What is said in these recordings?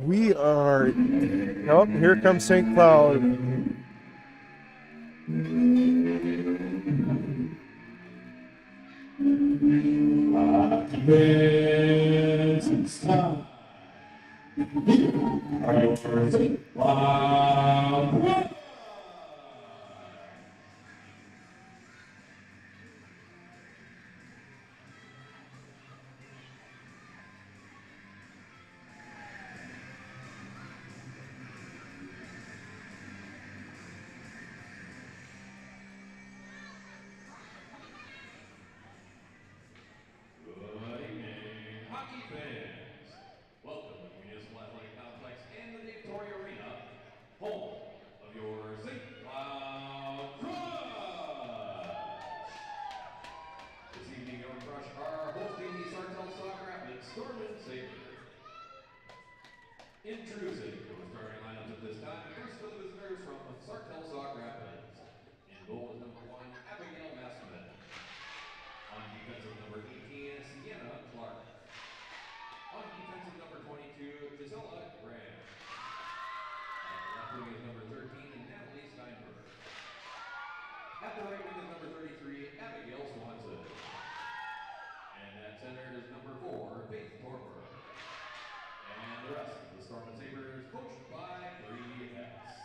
We are. Oh, here comes St. Cloud. It's time. Wow. Good evening, hockey fans. Welcome to the Municipal Athletic Complex and the Dave Torrey Arena, home of your St. Cloud Crush. This evening, your Crush are hosting the Sartell-St Sabres. Introducing your starting lineups at this time. First for the visitors from Sartell-St. In goal is number 1, Abigail Massman. On defensive, number 18, Sienna Clark. On defensive, number 22, Gisela Graham. At the left wing is number 13, Natalie Steinberg. At the right wing is number 33, Abigail Swanson. And at center is number 4, Faith Torper. And the rest of the Storm and Sabres, coached by Bree Hess.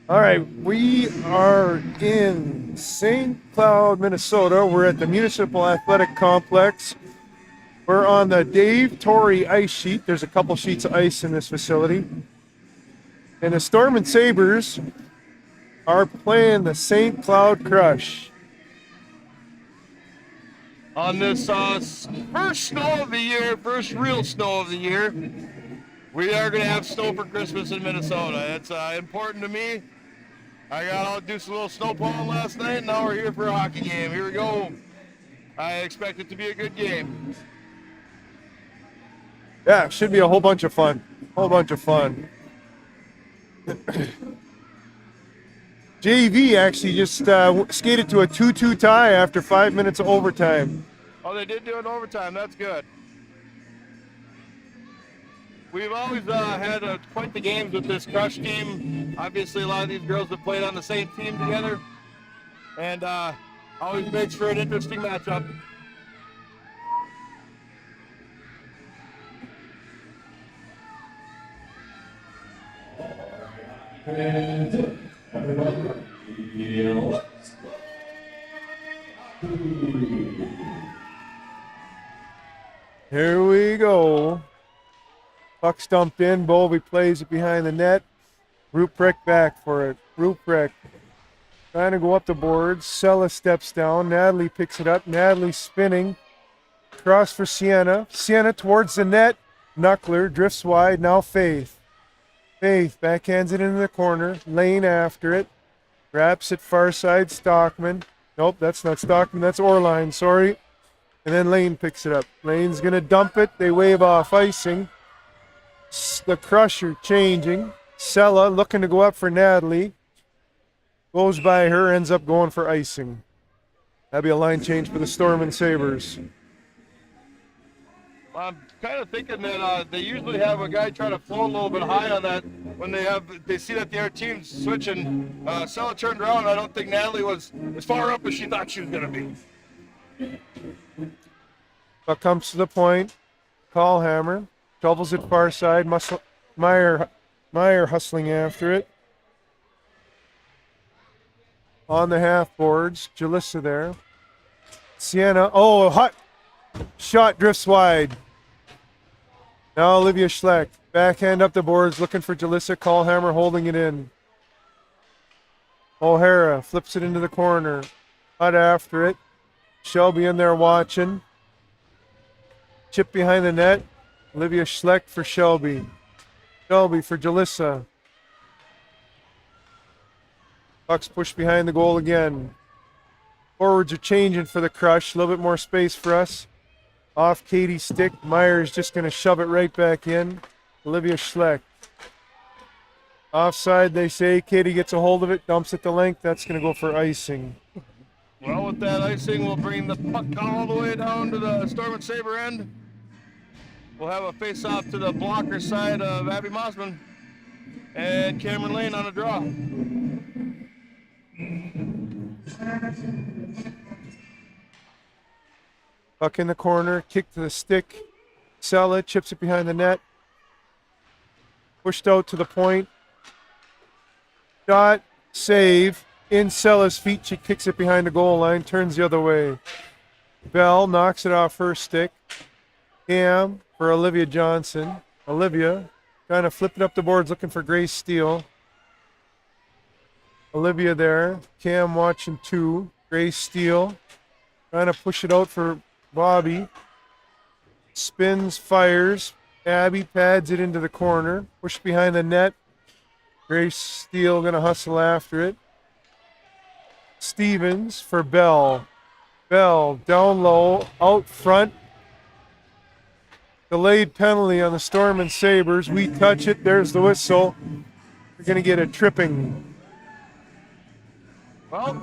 All right, we are in St. Cloud, Minnesota. We're at the Municipal Athletic Complex. We're on the Dave Torrey ice sheet. There's a couple sheets of ice in this facility. And the Storm and Sabres are playing the St. Cloud Crush. On this first snow of the year, first real snow of the year, we are going to have snow for Christmas in Minnesota. It's important to me. I got out to do some little snow plowing last night, and now we're here for a hockey game. Here we go. I expect it to be a good game. Yeah, it should be a whole bunch of fun. JV actually just skated to a 2-2 tie after 5 minutes of overtime. Oh, they did do it overtime. That's good. We've always had quite the games with this Crush team. Obviously, a lot of these girls have played on the same team together, and always makes for an interesting matchup. And everybody, Here we go. Puck's dumped in. Bowlby plays it behind the net. Ruprecht back for it. Ruprecht trying to go up the boards. Sella steps down. Natalie picks it up. Natalie spinning. Cross for Sienna. Sienna towards the net. Knuckler drifts wide. Now Faith. Faith backhands it into the corner. Lane after it. Wraps it far side. Stockman. Nope, that's not Stockman. That's Orline. Sorry. And then Lane picks it up. Lane's going to dump it. They wave off icing. The Crusher changing. Sella looking to go up for Natalie. Goes by her, ends up going for icing. That'd be a line change for the Storm and Sabres. I'm kind of thinking that they usually have a guy try to float a little bit high on that when they see that the other team's switching. Sella turned around. I don't think Natalie was as far up as she thought she was going to be. But comes to the point. Callhammer shovels it far side. Meyer hustling after it. On the half boards, Jalissa there. Sienna, oh, hot shot drifts wide. Now Olivia Schleck, backhand up the boards, looking for Jalissa. Callhammer holding it in. O'Hara flips it into the corner. Hut after it. Shelby in there watching. Chip behind the net. Olivia Schleck for Shelby. Shelby for Jalissa. Puck's pushed behind the goal again. Forwards are changing for the Crush. A little bit more space for us. Off Katie's stick. Meyer's just going to shove it right back in. Olivia Schleck. Offside, they say. Katie gets a hold of it, dumps it to length. That's going to go for icing. Well, with that icing, we'll bring the puck all the way down to the Storm and Sabre end. We'll have a face-off to the blocker side of Abby Mossman and Cameron Lane on a draw. Puck in the corner, kick to the stick. Sella chips it behind the net. Pushed out to the point. Shot, save. In Sella's feet, she kicks it behind the goal line, turns the other way. Bell knocks it off her stick. Cam for Olivia Johnson. Olivia trying to flip it up the boards, looking for Grace Steele. Olivia there. Cam watching two. Grace Steele trying to push it out for Bobby. Spins, fires. Abby pads it into the corner. Pushed behind the net. Grace Steele going to hustle after it. Stevens for Bell. Bell down low, out front. Delayed penalty on the Storm and Sabres. We touch it. There's the whistle. We're going to get a tripping. Well,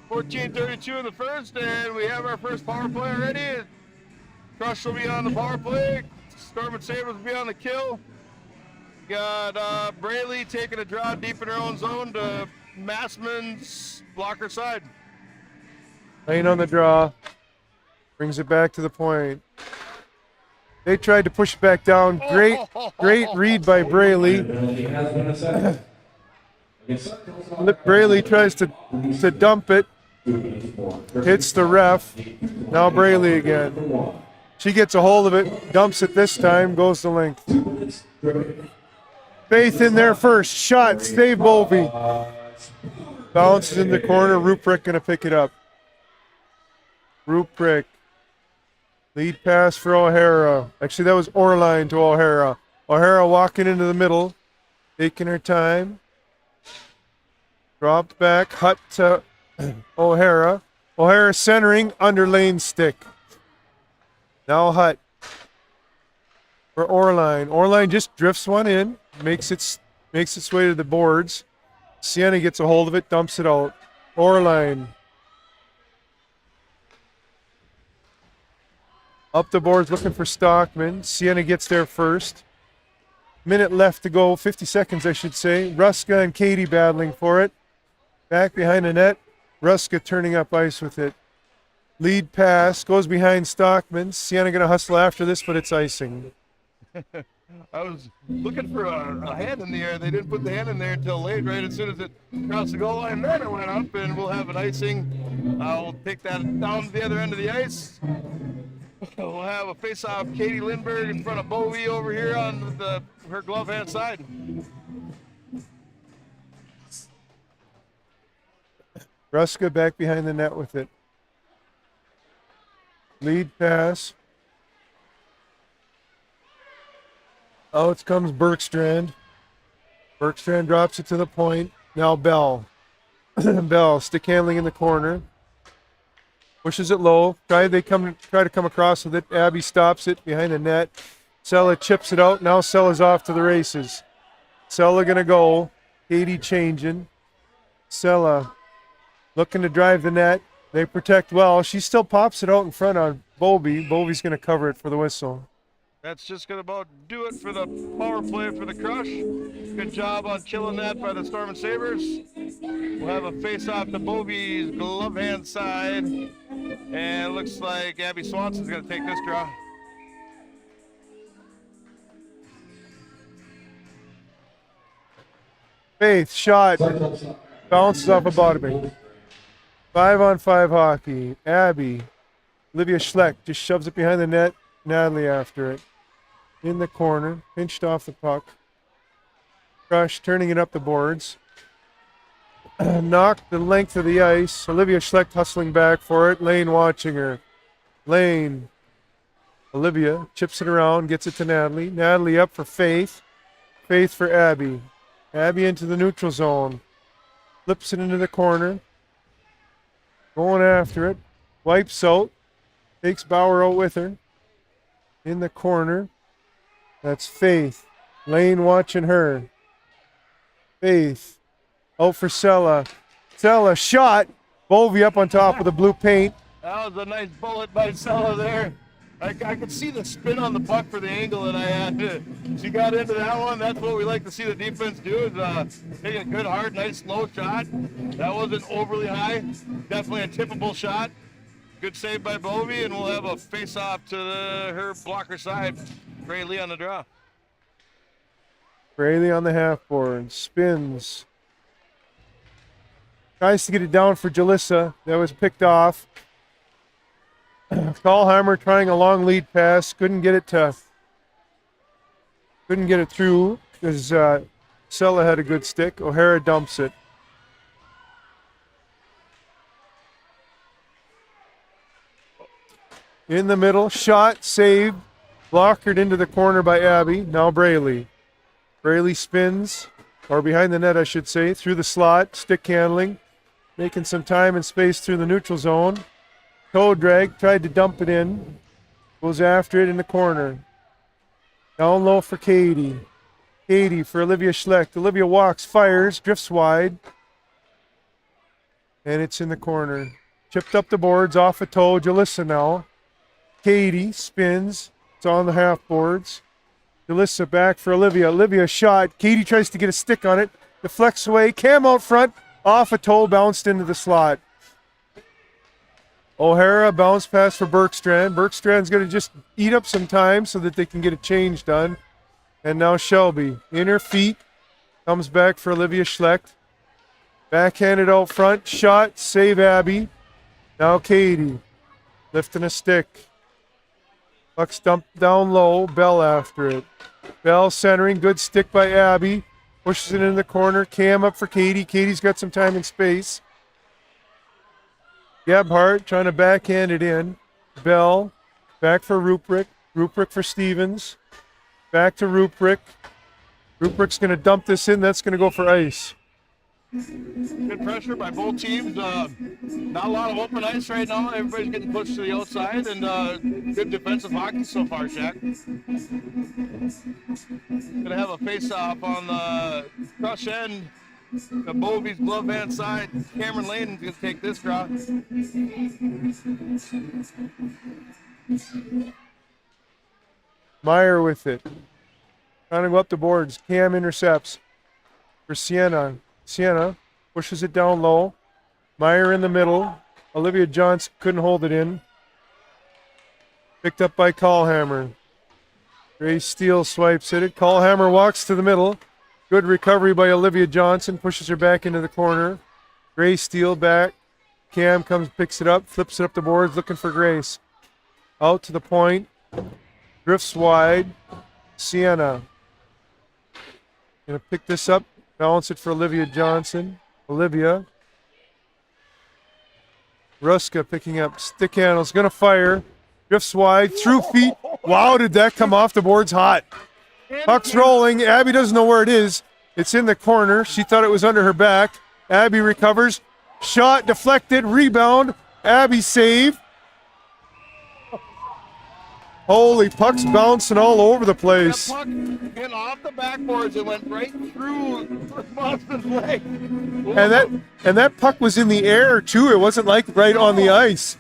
14:32 in the first, and we have our first power play already. Crush will be on the power play. Storm and Sabres will be on the kill. Got Braley taking a draw deep in her own zone to Massman's blocker side. Lane on the draw. Brings it back to the point. They tried to push it back down. Great read by Braley. penalty has been assessed. Braley tries to dump it. Hits the ref. Now Braley again. She gets a hold of it, dumps it this time, goes to length. Faith in there first. Shot. Save Bovey. Bounces in the corner. Ruprecht going to pick it up. Ruprecht. Lead pass for O'Hara. Actually, that was Orline to O'Hara. O'Hara walking into the middle. Taking her time. Dropped back. Hutt to O'Hara. O'Hara centering under Lane's stick. Now Hutt for Orline. Orline just drifts one in. Makes its way to the boards. Sienna gets a hold of it, dumps it out. Orline. Up the boards looking for Stockman. Sienna gets there first. Minute left to go, 50 seconds I should say. Ruska and Katie battling for it. Back behind the net. Ruska turning up ice with it. Lead pass, goes behind Stockman. Sienna going to hustle after this, but it's icing. I was looking for a hand in the air. They didn't put the hand in there until late, right as soon as it crossed the goal line. Then it went up, and we'll have an icing. We'll take that down to the other end of the ice. We'll have a face-off Katie Lindberg in front of Bovey over here on her glove hand side. Ruska back behind the net with it. Lead pass. Out comes Bergstrand. Bergstrand drops it to the point. Now Bell. Bell, stick handling in the corner. Pushes it low. Try to come across with it. Abby stops it behind the net. Sella chips it out. Now Sella's off to the races. Sella gonna go. Katie changing. Sella looking to drive the net. They protect well. She still pops it out in front on Bovey. Bovey's gonna cover it for the whistle. That's just going to about do it for the power play for the Crush. Good job on killing that by the Storm and Sabres. We'll have a face-off to Bovey's glove hand side. And it looks like Abby Swanson's going to take this draw. Faith, shot. Bounces off a bottoming. 5-on-5 hockey. Abby. Olivia Schleck just shoves it behind the net. Natalie after it. In the corner. Pinched off the puck. Crush turning it up the boards. Knocked the length of the ice. Olivia Schleck hustling back for it. Lane watching her. Lane. Olivia chips it around. Gets it to Natalie. Natalie up for Faith. Faith for Abby. Abby into the neutral zone. Flips it into the corner. Going after it. Wipes out. Takes Bauer out with her. In the corner. That's Faith. Lane watching her. Faith. Out for Sella. Sella shot. Bovey up on top of the blue paint. That was a nice bullet by Sella there. I could see the spin on the puck for the angle that I had. She got into that one. That's what we like to see the defense do, is take a good, hard, nice, slow shot. That wasn't overly high. Definitely a tippable shot. Good save by Bovey, and we'll have a face-off to her blocker side. Braley on the draw. Braley on the half board. Spins. Tries to get it down for Jalissa. That was picked off. Kallheimer trying a long lead pass. Couldn't get it through because Sella had a good stick. O'Hara dumps it. In the middle. Shot. Saved. Blockered into the corner by Abby. Now Braley. Braley spins, or behind the net I should say, through the slot. Stick handling. Making some time and space through the neutral zone. Toe drag. Tried to dump it in. Goes after it in the corner. Down low for Katie. Katie for Olivia Schlecht. Olivia walks, fires, drifts wide. And it's in the corner. Chipped up the boards, off a toe. Jalissa now. Katie spins. It's on the half boards. Jalissa back for Olivia. Olivia shot. Katie tries to get a stick on it. Deflects away. Cam out front. Off a toe. Bounced into the slot. O'Hara bounce pass for Bergstrand. Bergstrand's going to just eat up some time so that they can get a change done. And now Shelby. In her feet. Comes back for Olivia Schlecht. Backhanded out front. Shot. Save Abby. Now Katie. Lifting a stick. Puck's dumped down low. Bell after it. Bell centering. Good stick by Abby. Pushes it in the corner. Cam up for Katie. Katie's got some time and space. Gebhardt trying to backhand it in. Bell. Back for Ruprecht. Ruprecht for Stevens. Back to Ruprecht. Ruprecht's going to dump this in. That's going to go for ice. Good pressure by both teams. Not a lot of open ice right now. Everybody's getting pushed to the outside, and good defensive hockey so far, Shaq. Gonna have a face-off on the crush end. The Bovey's glove hand side. Cameron Lane's gonna take this draw. Meyer with it. Trying to go up the boards. Cam intercepts for Sienna. Sienna pushes it down low. Meyer in the middle. Olivia Johnson couldn't hold it in. Picked up by Callhammer. Grace Steele swipes at it. Callhammer walks to the middle. Good recovery by Olivia Johnson. Pushes her back into the corner. Grace Steele back. Cam comes, picks it up, flips it up the boards, looking for Grace. Out to the point. Drifts wide. Sienna. Gonna pick this up. Balance it for Olivia Johnson. Olivia. Ruska picking up stick handles. Going to fire. Drifts wide. Through feet. Wow, did that come off the boards hot. Puck's rolling. Abby doesn't know where it is. It's in the corner. She thought it was under her back. Abby recovers. Shot deflected. Rebound. Abby save. Holy, puck's bouncing all over the place. That puck went off the backboards and went right through Boston's leg. And that puck was in the air too. It wasn't like right on the ice.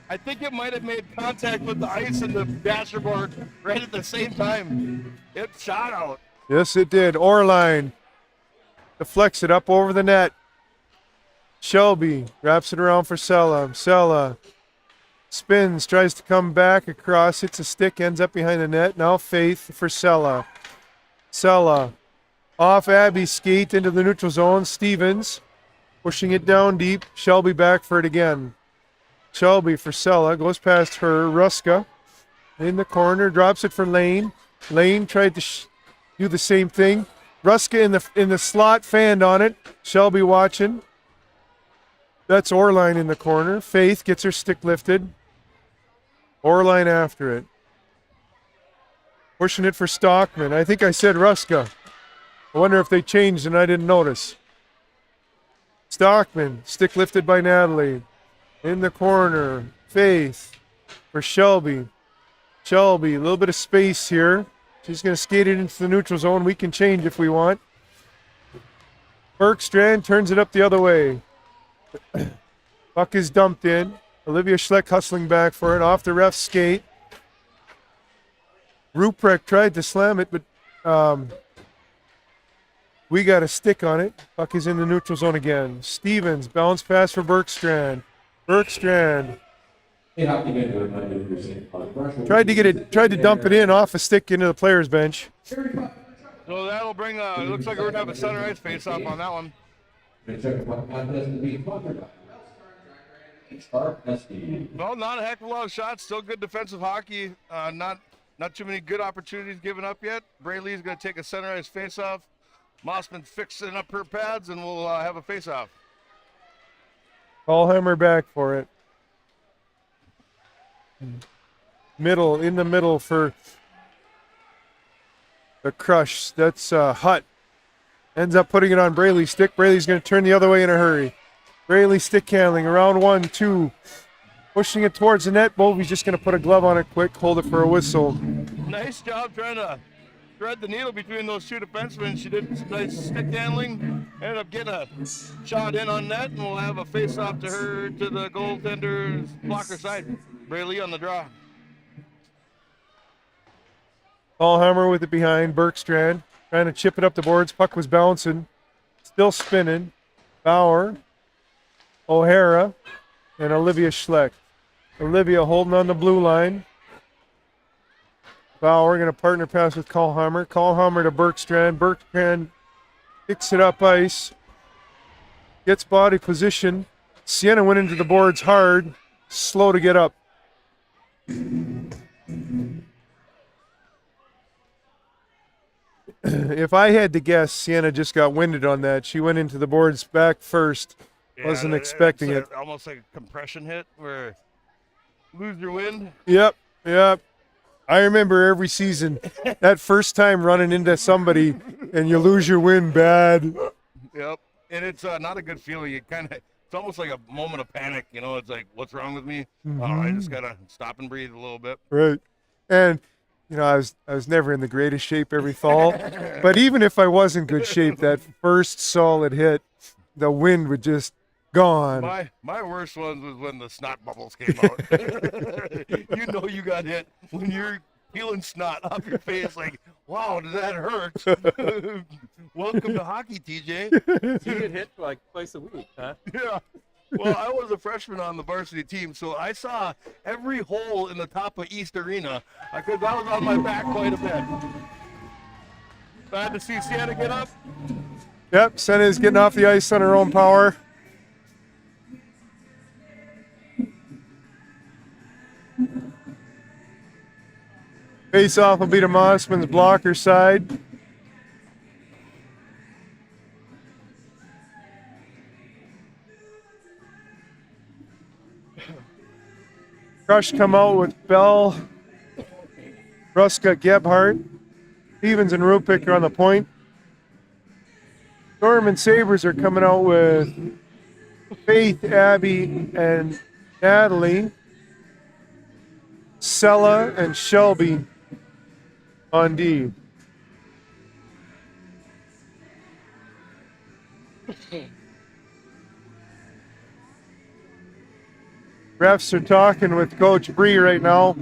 I think it might have made contact with the ice and the dashboard right at the same time. It shot out. Yes, it did. Orline deflects it up over the net. Shelby wraps it around for Sella. Sella spins, tries to come back across, hits a stick, ends up behind the net. Now Faith for Sella. Sella off Abby's skate into the neutral zone. Stevens pushing it down deep. Shelby back for it again. Shelby for Sella, goes past her. Ruska in the corner, drops it for Lane. Lane tried to do the same thing. Ruska in the slot, fanned on it. Shelby watching. That's Orline in the corner. Faith gets her stick lifted. Orline after it. Pushing it for Stockman. I think I said Ruska. I wonder if they changed and I didn't notice. Stockman, stick lifted by Natalie. In the corner. Faith for Shelby. Shelby, a little bit of space here. She's going to skate it into the neutral zone. We can change if we want. Bergstrand turns it up the other way. Puck is dumped in. Olivia Schleck hustling back for it. Off the ref's skate. Ruprecht tried to slam it, but we got a stick on it. Puck is in the neutral zone again. Stevens, bounce pass for Bergstrand. Bergstrand tried to dump it in off a stick into the player's bench. So that'll bring, it looks like we're going to have a center ice face-off on that one. Well, not a heck of a lot of shots. Still good defensive hockey. Not too many good opportunities given up yet. Braylee's going to take a center ice face-off. Mossman fixing up her pads, and we'll have a face-off. Callhammer back for it. Middle, in the middle for the crush. That's Hutt. Ends up putting it on Braley's stick. Braley's going to turn the other way in a hurry. Braley stick handling around 1, 2. Pushing it towards the net. Bovey's just going to put a glove on it quick, hold it for a whistle. Nice job trying to thread the needle between those two defensemen. She did some nice stick handling. Ended up getting a shot in on net, and we'll have a face-off to her to the goaltender's blocker side. Braley on the draw. Allhammer with it behind. Bergstrand trying to chip it up the boards. Puck was bouncing. Still spinning. Bauer, O'Hara, and Olivia Schleck. Olivia holding on the blue line. Bauer going to partner pass with Callhammer. Callhammer to Bergstrand. Bergstrand picks it up ice. gets body position. Sienna went into the boards hard, slow to get up. If I had to guess, Sienna just got winded on that. She went into the boards back first. Wasn't expecting it. Almost like a compression hit where lose your wind. Yep. I remember every season that first time running into somebody and you lose your wind bad. Yep. And it's not a good feeling. You it's almost like a moment of panic. You know, it's like, what's wrong with me? I just gotta stop and breathe a little bit. Right. And you know, I was never in the greatest shape every fall, but even if I was in good shape, that first solid hit, the wind would just gone. My worst ones was when the snot bubbles came out. You know you got hit when you're peeling snot off your face. Like, wow, did that hurt? Welcome to hockey, TJ. You get hit like twice a week, huh? Yeah. Well, I was a freshman on the varsity team, so I saw every hole in the top of East Arena because I was on my back quite a bit. Glad to see Sienna get up. Yep, Sienna's getting off the ice on her own power. Face off will be to Mossman's blocker side. Crush come out with Bell, Ruska, Gebhardt, Stevens, and Rupik are on the point. Storm and Sabres are coming out with Faith, Abby, and Natalie. Sella and Shelby on D. Refs are talking with Coach Bree right now.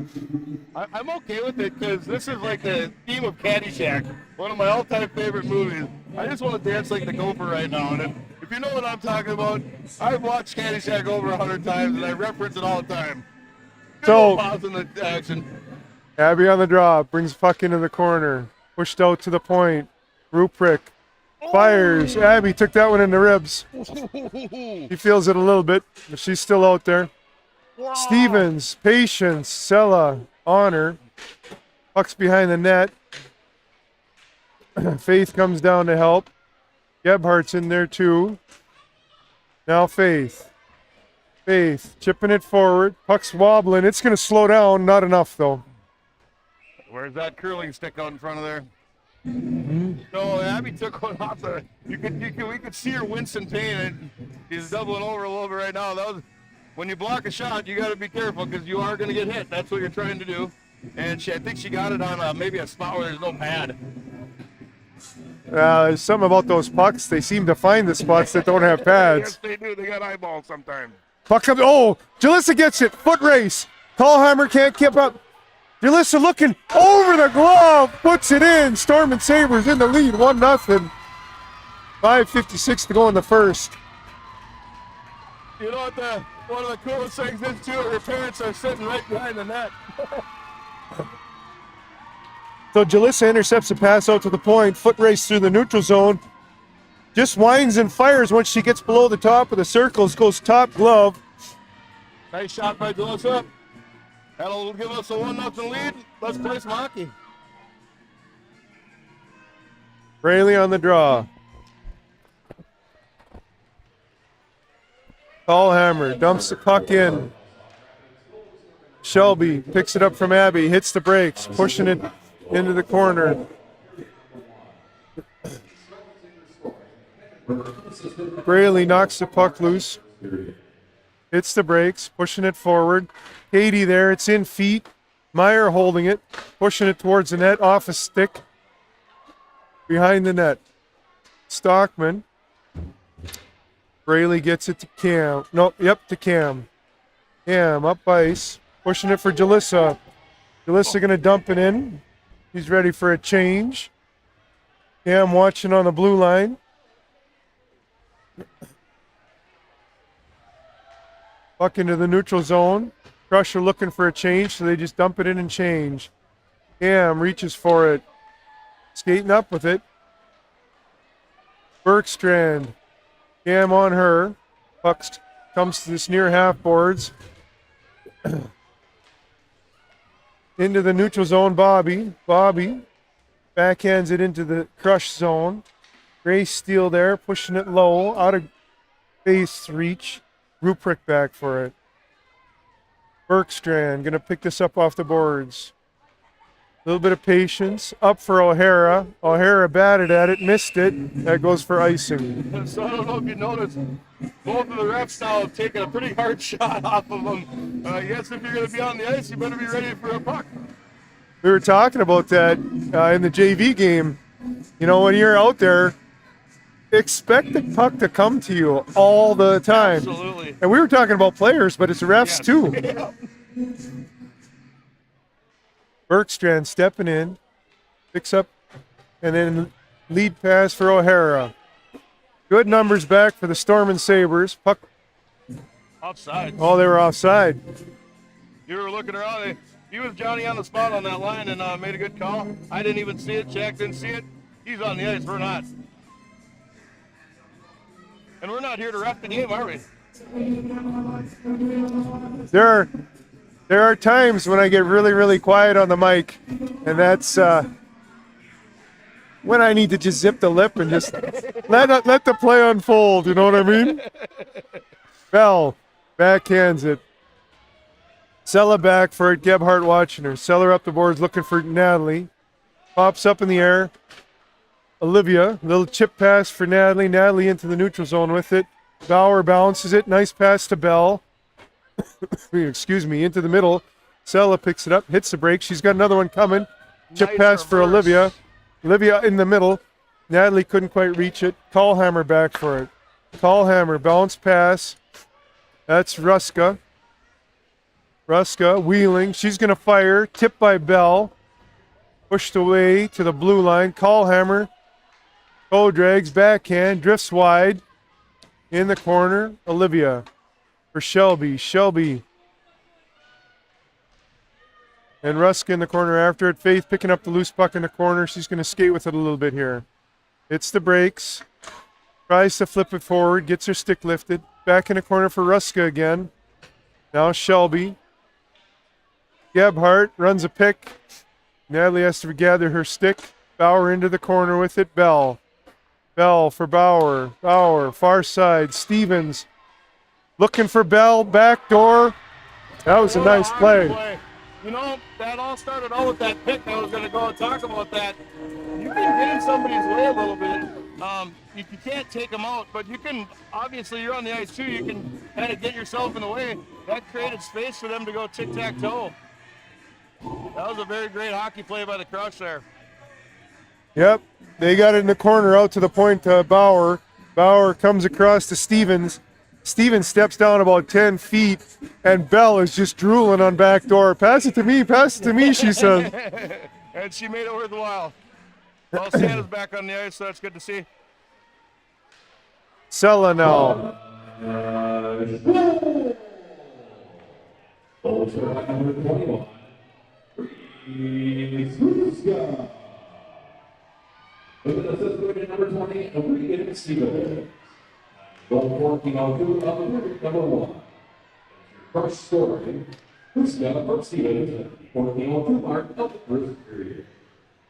I'm okay with it because this is like the theme of Caddyshack, one of my all-time favorite movies. I just want to dance like the Gopher right now. And if you know what I'm talking about, I've watched Caddyshack over 100 times and I reference it all the time. So, pause in the action. Abby on the draw, brings puck into the corner, pushed out to the point. Ruprick fires. Abby took that one in the ribs. He feels it a little bit, but she's still out there. Wow. Stevens, Patience, Sella, Honor. Puck's behind the net. Faith comes down to help. Gebhardt's in there too. Now Faith. Faith chipping it forward. Puck's wobbling. It's going to slow down. Not enough though. Where's that curling stick out in front of there? No, Abby took one off the. We could see her wince in pain. And she's doubling over a little bit right now. That was. When you block a shot, you got to be careful because you are going to get hit. That's what you're trying to do. And I think she got it on maybe a spot where there's no pad. There's something about those pucks. They seem to find the spots that don't have pads. Yes, they do. They got eyeballs sometimes. Puck comes. Oh, Jalissa gets it. Foot race. Tallheimer can't keep up. Jalissa looking over the glove. Puts it in. Storm and Sabres in the lead. 1-0. 5:56 to go in the first. You know what one of the coolest things is too? Her parents are sitting right behind the net. So Jalissa intercepts a pass out to the point. Foot race through the neutral zone. Just winds and fires once she gets below the top of the circles. Goes top glove. Nice shot by Jalissa. That'll give us a 1-0 lead. Let's play some hockey. Rayleigh on the draw. Tallhammer dumps the puck in. Shelby picks it up from Abby, hits the brakes, pushing it into the corner. Rayleigh knocks the puck loose. Hits the brakes, pushing it forward. Katie there, it's in feet. Meyer holding it, pushing it towards the net, off a stick. Behind the net. Stockman. Rayleigh gets it to Cam. To Cam. Cam up ice, pushing it for Jalissa. Jalissa going to dump it in. He's ready for a change. Cam watching on the blue line. Puck into the neutral zone. Crusher looking for a change, so they just dump it in and change. Cam reaches for it. Skating up with it. Bergstrand. Cam on her. Puck comes to this near half boards. Into the neutral zone, Bobby. Bobby backhands it into the crush zone. Grace Steele there, pushing it low, out of base reach. Ruprecht back for it. Bergstrand going to pick this up off the boards. A little bit of patience. Up for O'Hara. O'Hara batted at it, missed it. That goes for icing. So I don't know if you noticed, both of the refs now have taken a pretty hard shot off of them. I guess if you're going to be on the ice, you better be ready for a puck. We were talking about that in the JV game. You know, when you're out there, expect the puck to come to you all the time. Absolutely. And we were talking about players, but it's refs too. Yeah. Bergstrand stepping in, picks up, and then lead pass for O'Hara. Good numbers back for the Storm and Sabres. Puck. Offside. Oh, they were offside. You were looking around. He was Johnny on the spot on that line and made a good call. I didn't even see it. Jack didn't see it. He's on the ice. We're not. And we're not here to ref the game, are we? There are times when I get really, really quiet on the mic, and that's when I need to just zip the lip and just let the play unfold. You know what I mean? Bell backhands it. Sella back for it. Gebhardt watching her. Seller up the boards looking for Natalie. Pops up in the air. Olivia, little chip pass for Natalie. Natalie into the neutral zone with it. Bauer bounces it. Nice pass to Bell. Excuse me, into the middle. Sella picks it up, hits the break. She's got another one coming. Chip Nice pass for reverse. Olivia. Olivia in the middle. Natalie couldn't quite reach it. Callhammer back for it. Callhammer, bounce pass. That's Ruska. Ruska wheeling. She's going to fire. Tipped by Bell. Pushed away to the blue line. Callhammer. Toe drags, backhand, drifts wide. In the corner, Olivia. For Shelby. Shelby. And Ruska in the corner after it. Faith picking up the loose puck in the corner. She's going to skate with it a little bit here. Hits the brakes. Tries to flip it forward. Gets her stick lifted. Back in the corner for Ruska again. Now Shelby. Gebhardt runs a pick. Natalie has to gather her stick. Bauer into the corner with it. Bell. Bell for Bauer. Bauer, far side. Stevens. Looking for Bell, back door. That was a nice play. You know, that all started out with that pick. I was going to go and talk about that. You can get in somebody's way a little bit. You can't take them out, but you can, obviously you're on the ice too, you can kind of get yourself in the way. That created space for them to go tic-tac-toe. That was a very great hockey play by the Crush there. Yep, they got it in the corner out to the point to Bauer. Bauer comes across to Stevens. Stevens steps down about 10 feet, and Bell is just drooling on back door. Pass it to me, she says. And she made it worthwhile. Well, Santa's back on the ice, so that's good to see. Sella now. Goal for number 21. Ruska. With an assist rated number 20, and we get Stevens. Goal 1402 of the number 1. First scoring, Ruska from Stevens. 1402 mark of the first period.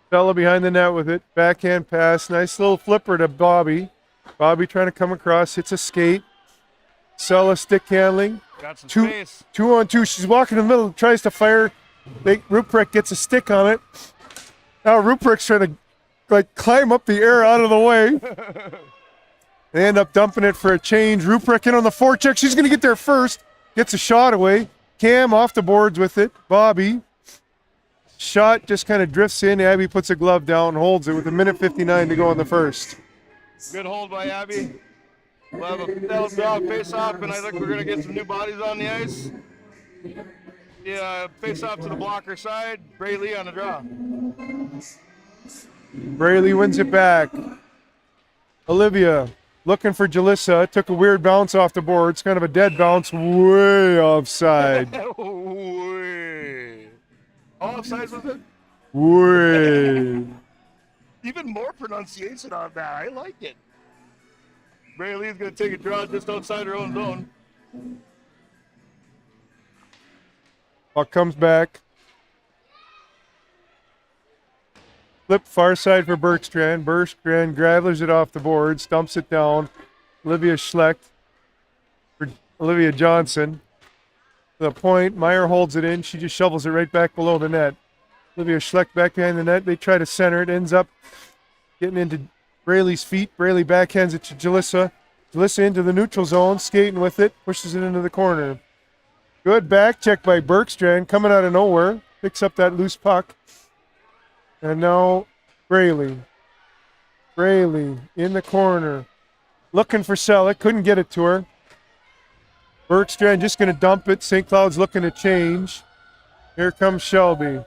Sella behind the net with it. Backhand pass. Nice little flipper to Bobby. Bobby trying to come across. Hits a skate. Sella stick handling. Got some Two, space. 2-on-2. She's walking in the middle. Tries to fire. Ruprecht gets a stick on it. Now Ruprecht's trying to climb up the air out of the way. They end up dumping it for a change. Ruprecht in on the forecheck. She's going to get there first. Gets a shot away. Cam off the boards with it. Bobby. Shot just kind of drifts in. Abby puts a glove down, holds it with 1:59 to go in the first. Good hold by Abby. We'll have a draw face off, and I think we're going to get some new bodies on the ice. Yeah, face off to the blocker side. Bray Lee on the draw. Braley wins it back. Olivia looking for Jalissa. Took a weird bounce off the boards. Kind of a dead bounce. Way offside. Way. All offsides with it? Way. Even more pronunciation on that. I like it. Braley's going to take a draw just outside her own zone. Puck comes back. Flip far side for Bergstrand. Bergstrand gravels it off the boards, dumps it down. Olivia Schlecht for Olivia Johnson. To the point, Meyer holds it in. She just shovels it right back below the net. Olivia Schlecht back behind the net. They try to center it. Ends up getting into Braley's feet. Braley backhands it to Jalissa. Jalissa into the neutral zone, skating with it, pushes it into the corner. Good back check by Bergstrand, coming out of nowhere. Picks up that loose puck. And now Braley. Braley in the corner. Looking for Selleck. Couldn't get it to her. Bergstrand just going to dump it. St. Cloud's looking to change. Here comes Shelby.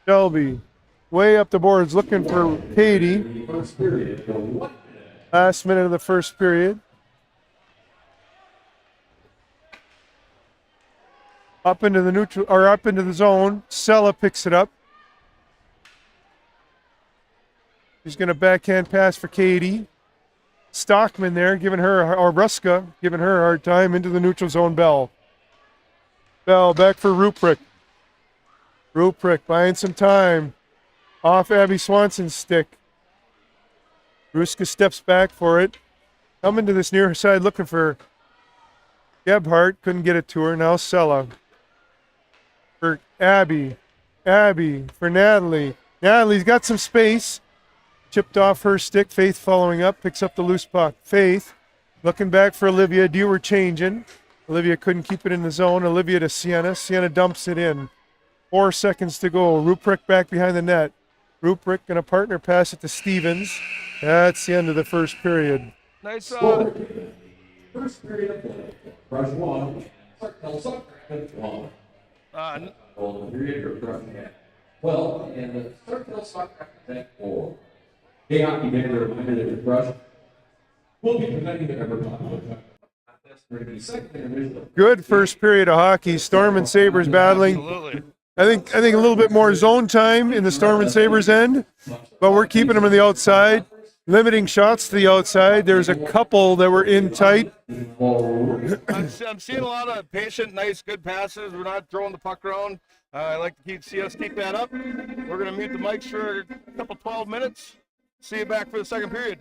Shelby way up the boards looking for Katie. First period, 1 minute. Last minute of the first period. Up into the neutral or up into the zone. Sella picks it up. He's going to backhand pass for Katie. Stockman there giving her, or Ruska giving her a hard time into the neutral zone. Bell. Bell back for Ruprecht. Ruprecht buying some time. Off Abby Swanson's stick. Ruska steps back for it. Coming to this near side looking for Gebhardt. Couldn't get it to her. Now Sella. For Abby. Abby for Natalie. Natalie's got some space. Chipped off her stick. Faith following up. Picks up the loose puck. Faith looking back for Olivia. Dewar changing. Olivia couldn't keep it in the zone. Olivia to Sienna. Sienna dumps it in. 4 seconds to go. Ruprecht back behind the net. Ruprecht going to partner pass it to Stevens. That's the end of the first period. Nice. First period of play. Rush 1. Sartell-St 1. Golden period for Rush 12 and the Sartell-St 4. Hey, hockey fan, a reminder that the Rush will be presenting the Ever contest for the second division. Good first period of hockey. Storm and Sabres battling. Absolutely. I think a little bit more zone time in the Storm and Sabres end, but we're keeping them on the outside, limiting shots to the outside. There's a couple that were in tight. I'm seeing a lot of patient, nice, good passes. We're not throwing the puck around. I like to see us keep that up. We're going to mute the mics for a couple 12 minutes. See you back for the second period.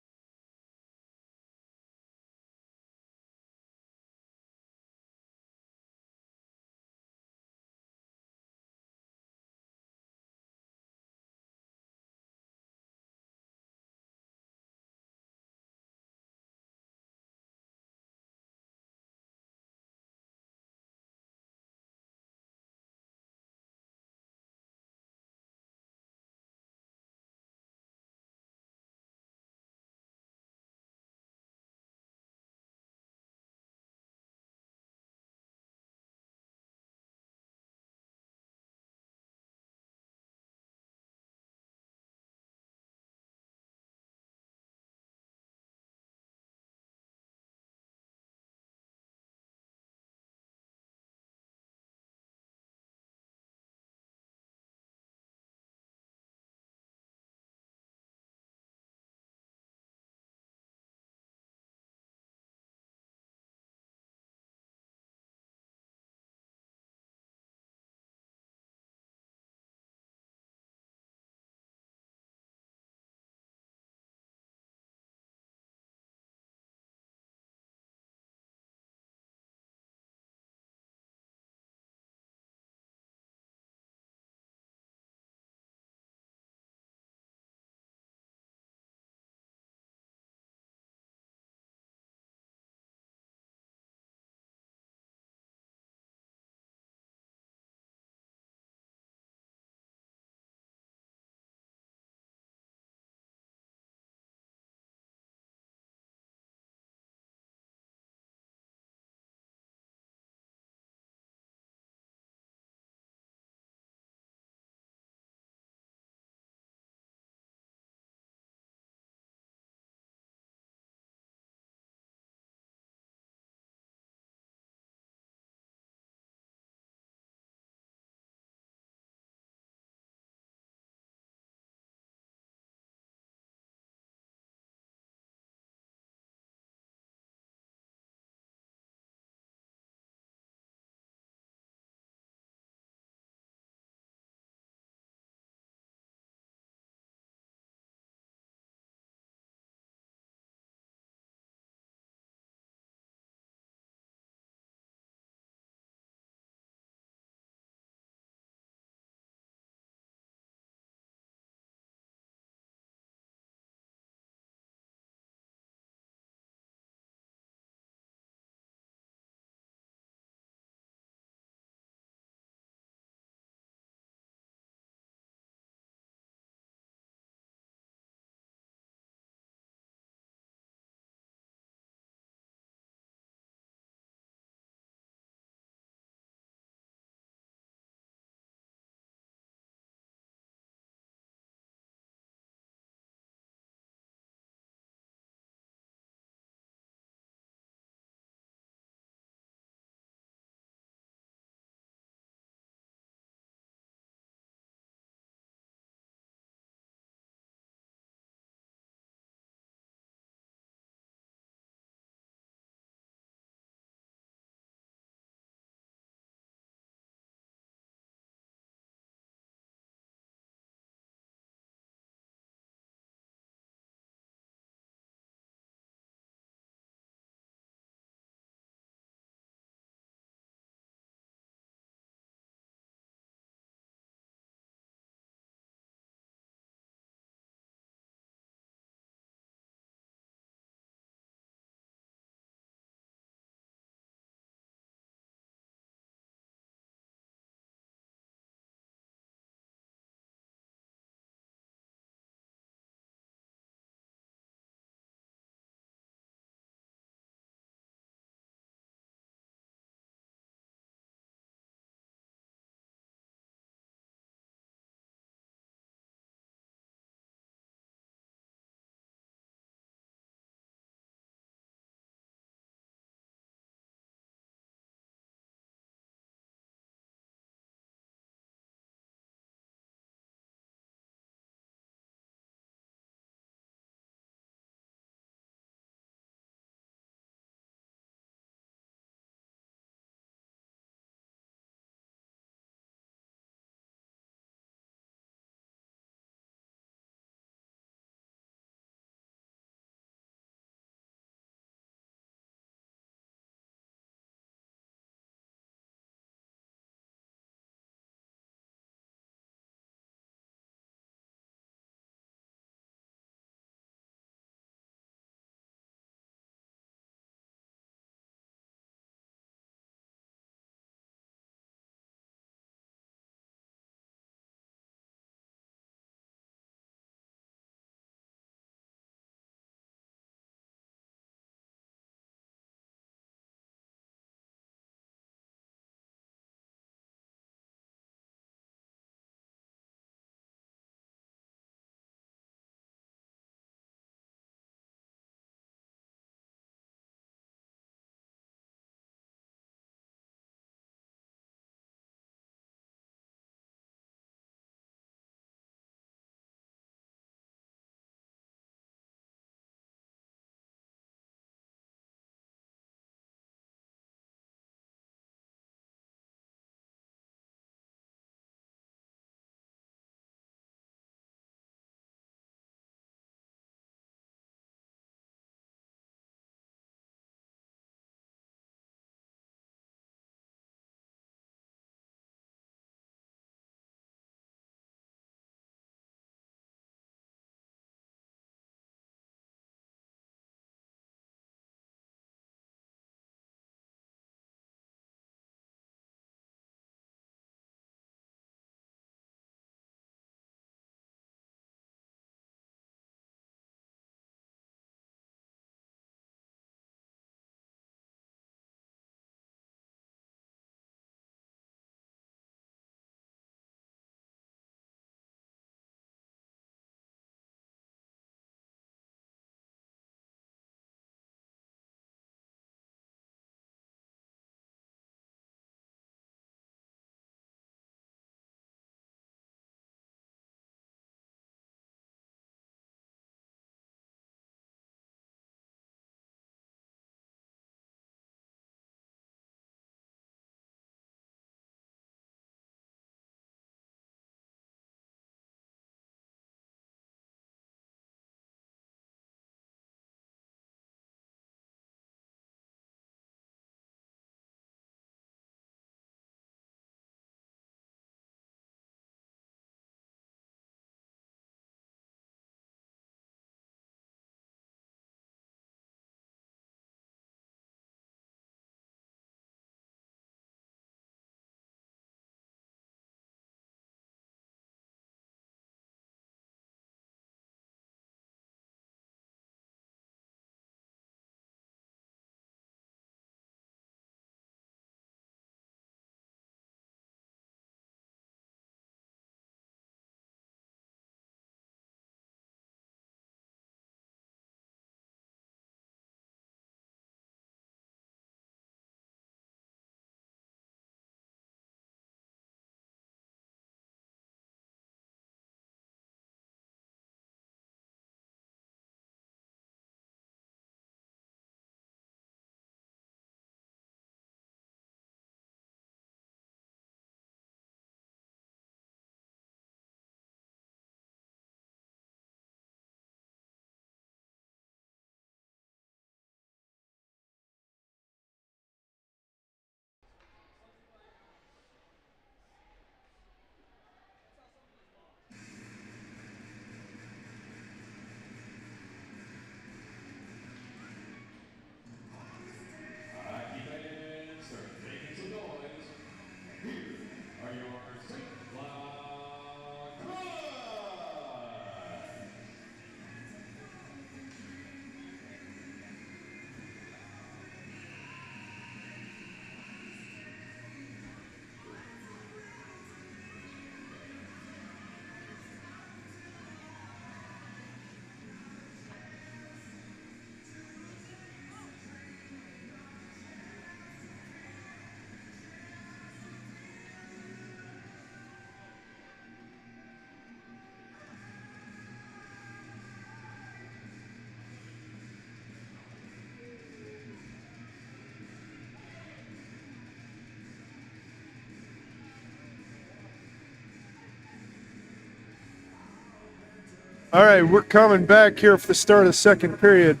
All right, we're coming back here for the start of the second period.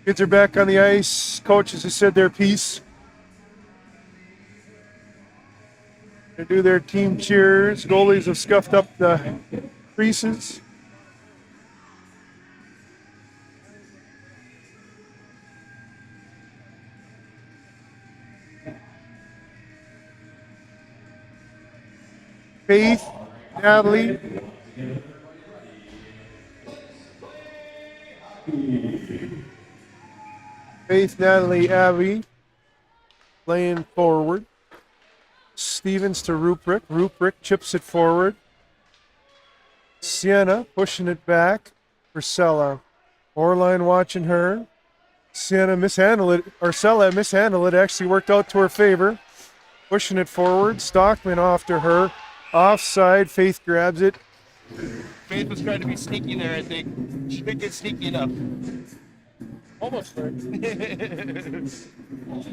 Kids are back on the ice. Coaches have said their piece. They do their team cheers. Goalies have scuffed up the creases. Faith, Natalie, Abby laying forward. Stevens to Ruprecht. Ruprecht chips it forward. Sienna pushing it back for Sella. Orline watching her. Sienna mishandled it, or Sella mishandled it. Actually worked out to her favor. Pushing it forward. Stockman off to her. Offside. Faith grabs it. Faith was trying to be sneaky there, I think. She didn't get sneaky enough. Almost right.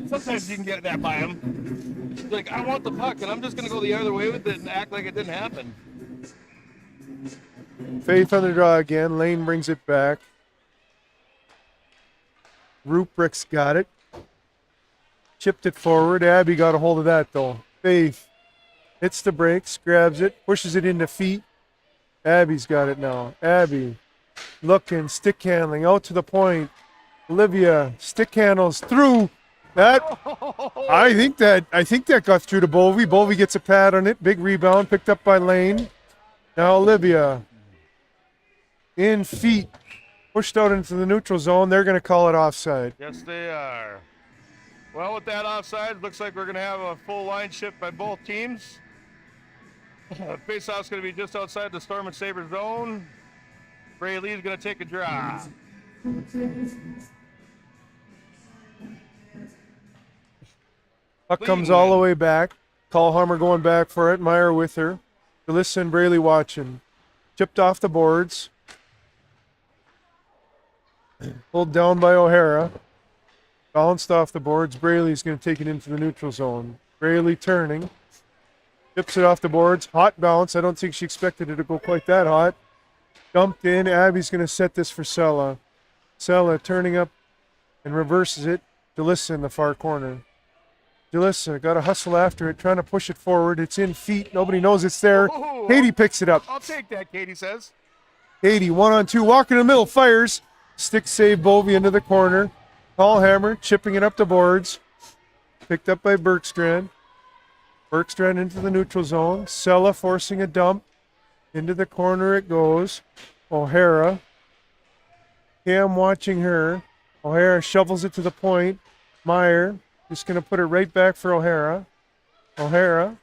Sometimes you can get that by him. She's like, I want the puck, and I'm just going to go the other way with it and act like it didn't happen. Faith on the draw again. Lane brings it back. Ruprecht's got it. Chipped it forward. Abby got a hold of that, though. Faith hits the brakes, grabs it, pushes it into feet. Abby's got it now. Abby looking, stick handling, out to the point. Olivia stick handles through. That I think that got through to Bovey. Bovey gets a pad on it. Big rebound picked up by Lane. Now Olivia in feet, pushed out into the neutral zone. They're going to call it offside. Yes, they are. Well, with that offside, looks like we're going to have a full line shift by both teams. Face-off's going to be just outside the Storm and Sabres zone. Bray Lee's going to take a draw. Puck comes all the way back. Callhammer going back for it. Meyer with her. Delissa and Braley watching. Chipped off the boards. Pulled down by O'Hara. Bounced off the boards. Braley's going to take it into the neutral zone. Braley turning. Chips it off the boards. Hot bounce. I don't think she expected it to go quite that hot. Dumped in. Abby's going to set this for Sella. Sella turning up and reverses it. Delissa in the far corner. Delissa got to hustle after it, trying to push it forward. It's in feet. Nobody knows it's there. Ooh, Katie picks it up. I'll take that, Katie says. Katie, 1-on-2, walking in the middle, fires. Stick save Bovey into the corner. Callhammer chipping it up the boards. Picked up by Bergstrand. Bergstrand into the neutral zone. Sella forcing a dump. Into the corner it goes. O'Hara. Cam watching her. O'Hara shovels it to the point. Meyer just going to put it right back for O'Hara. O'Hara.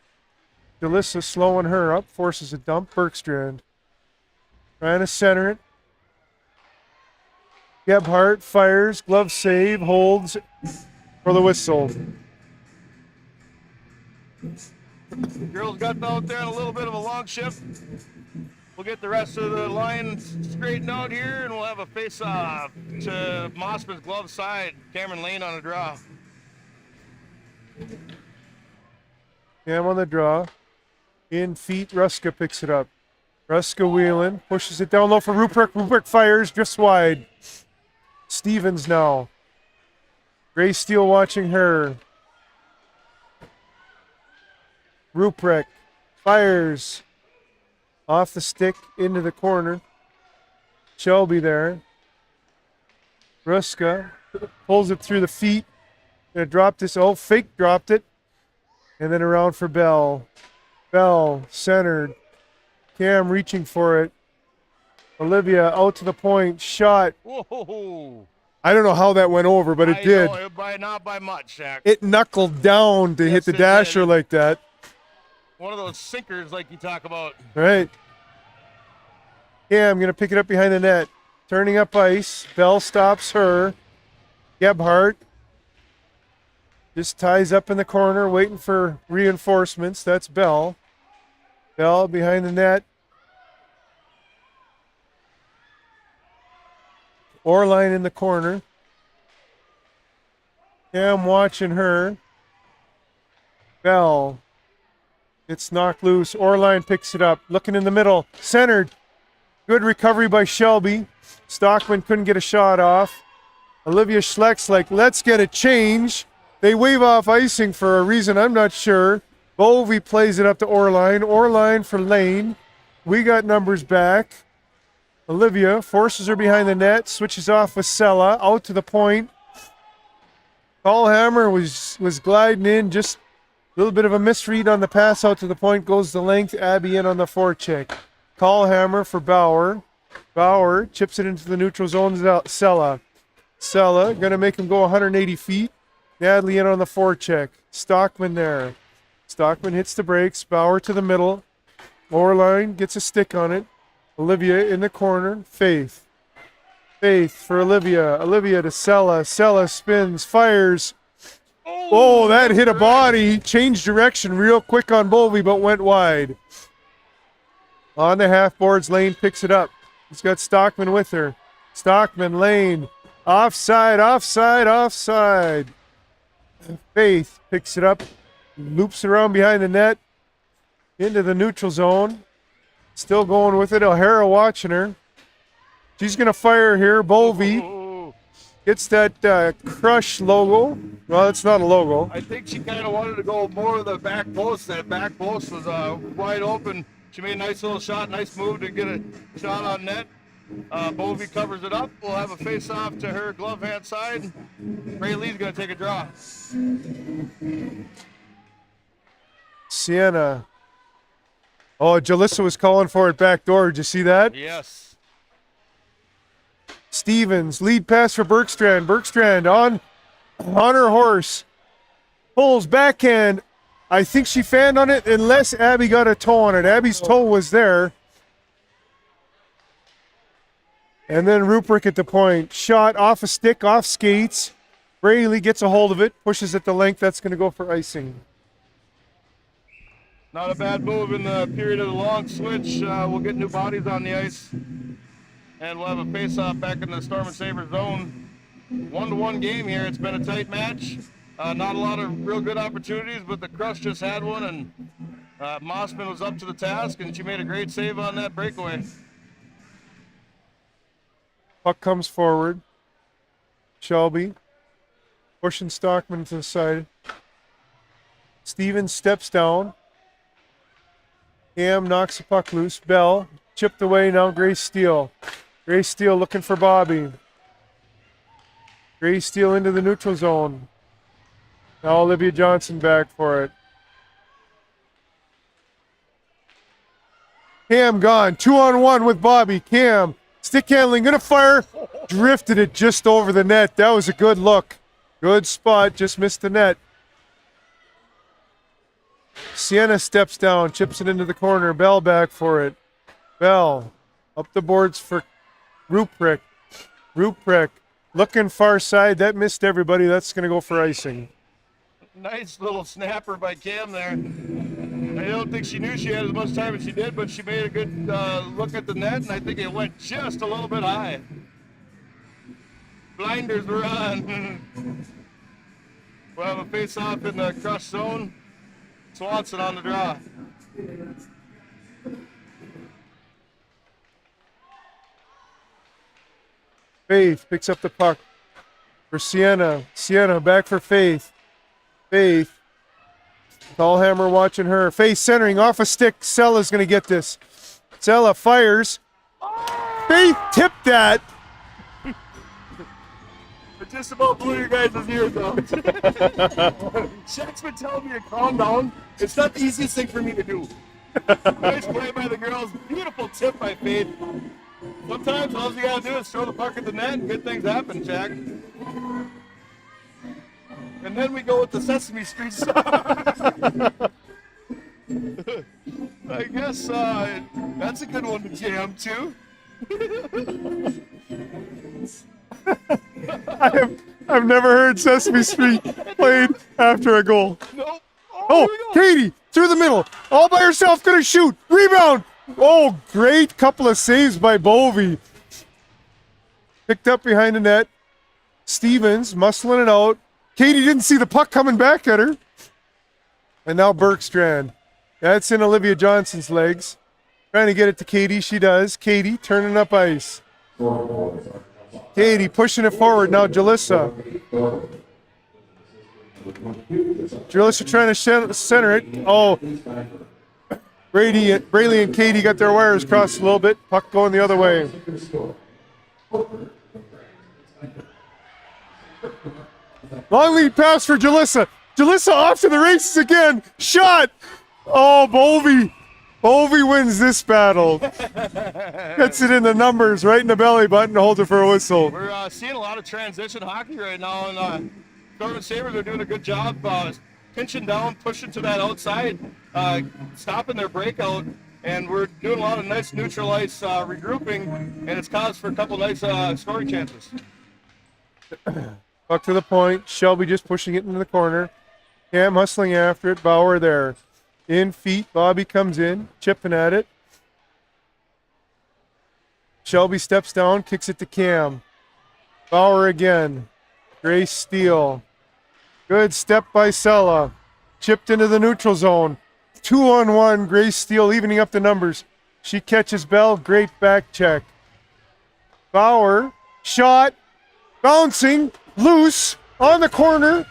Delissa slowing her up. Forces a dump. Bergstrand trying to center it. Gebhardt fires. Glove save. Holds for the whistle. Girls got out there on a little bit of a long shift. We'll get the rest of the line straightened out here, and we'll have a face-off to Mossman's glove side. Cameron Lane on a draw. Cam on the draw. In feet, Ruska picks it up. Ruska wheeling, pushes it down low for Ruprecht. Ruprecht fires, drifts wide. Stevens now. Gray Steele watching her. Ruprecht fires off the stick into the corner. Shelby there. Ruska pulls it through the feet. Gonna drop this. Oh, fake dropped it. And then around for Bell. Bell centered. Cam reaching for it. Olivia out to the point. Shot. Whoa. I don't know how that went over, but it did. Not by much, Shaq. It knuckled down to hit the it dasher did. like that. One of those sinkers like you talk about. Right. Cam going to pick it up behind the net. Turning up ice. Bell stops her. Gebhardt just ties up in the corner, waiting for reinforcements. That's Bell. Bell behind the net. Orline in the corner. Cam watching her. Bell. It's knocked loose. Orline picks it up. Looking in the middle. Centered. Good recovery by Shelby. Stockman couldn't get a shot off. Olivia Schleck's like, let's get a change. They wave off icing for a reason I'm not sure. Bovey plays it up to Orline. Orline for Lane. We got numbers back. Olivia forces her behind the net, switches off with Sella, out to the point. Callhammer was gliding in, just a little bit of a misread on the pass out to the point, goes the length. Abby in on the forecheck. Callhammer for Bauer. Bauer chips it into the neutral zone. Sella. Sella going to make him go 180 feet. Natalie in on the forecheck. Stockman there. Stockman hits the brakes. Bauer to the middle. Orline gets a stick on it. Olivia in the corner. Faith. Faith for Olivia. Olivia to Sella. Sella spins, fires. Oh, that hit a body. Changed direction real quick on Bovey, but went wide. On the half boards, Lane picks it up. He's got Stockman with her. Stockman, Lane. Offside, offside, offside. Faith picks it up. Loops around behind the net. Into the neutral zone. Still going with it. O'Hara watching her. She's going to fire here. Bovey gets that crush logo. Well, it's not a logo. I think she kind of wanted to go more of the back post. That back post was wide open. She made a nice little shot, nice move to get a shot on net. Bovey covers it up. We'll have a face-off to her glove hand side. Ray Lee's going to take a draw. Sienna. Oh, Jalissa was calling for it back door. Did you see that? Yes. Stevens, lead pass for Bergstrand. Bergstrand on her horse. Pulls backhand. I think she fanned on it unless Abby got a toe on it. Abby's toe was there. And then Ruprecht at the point. Shot off a stick, off skates. Braley gets a hold of it, pushes it the length. That's going to go for icing. Not a bad move in the period of the long switch. We'll get new bodies on the ice. And we'll have a face-off back in the Storm and Sabres zone. 1-1 game here. It's been a tight match. Not a lot of real good opportunities, but the Crush just had one, and Mossman was up to the task, and she made a great save on that breakaway. Puck comes forward. Shelby pushing Stockman to the side. Stevens steps down. Cam knocks the puck loose. Bell chipped away. Now Grace Steele. Grace Steele looking for Bobby. Grace Steele into the neutral zone. Now Olivia Johnson back for it. Cam gone. 2-on-1 with Bobby. Cam. Stick handling. Gonna fire. Drifted it just over the net. That was a good look. Good spot. Just missed the net. Sienna steps down. Chips it into the corner. Bell back for it. Bell. Up the boards for Ruprecht. Ruprecht. Looking far side. That missed everybody. That's going to go for icing. Nice little snapper by Cam there. I don't think she knew she had as much time as she did, but she made a good look at the net, and I think it went just a little bit high. Blinders were on. We'll have a face-off in the Crush zone. Swanson on the draw. Faith picks up the puck for Sienna. Sienna back for Faith. Faith. Tallhammer watching her. Faith centering off a stick. Sella's going to get this. Sella fires. Faith tipped that. It just about blew you guys' ears out. Shaq's been telling me to calm down. It's not the easiest thing for me to do. Nice play by the girls. Beautiful tip by Faith. Sometimes all you gotta do is throw the puck at the net and good things happen, Jack. And then we go with the Sesame Street song. I guess that's a good one to jam to. I've never heard Sesame Street played after a goal. Nope. Oh, Katie through the middle, all by herself, gonna shoot, rebound. Oh, great couple of saves by Bovey. Picked up behind the net. Stevens muscling it out. Katie didn't see the puck coming back at her. And now Bergstrand. That's in Olivia Johnson's legs. Trying to get it to Katie. She does. Katie turning up ice. Katie pushing it forward. Now Jalissa. Jalissa trying to center it. Oh, Braley and Katie got their wires crossed a little bit. Puck going the other way. Long lead pass for Jalissa. Jalissa off to the races again. Shot. Oh, Bovey. Bovey wins this battle. Gets it in the numbers, right in the belly button, holds it for a whistle. We're seeing a lot of transition hockey right now, and Storm Sabres are doing a good job pinching down, pushing to that outside, stopping their breakout, and we're doing a lot of nice neutral ice regrouping, and it's caused for a couple nice scoring chances. Puck to the point. Shelby just pushing it into the corner. Cam hustling after it. Bauer there. In feet. Bobby comes in, chipping at it. Shelby steps down, kicks it to Cam. Bauer again. Grace Steele. Good step by Sella. Chipped into the neutral zone. 2-on-1. Grace Steele evening up the numbers. She catches Bell. Great back check. Bauer. Shot. Bouncing. Loose. On the corner.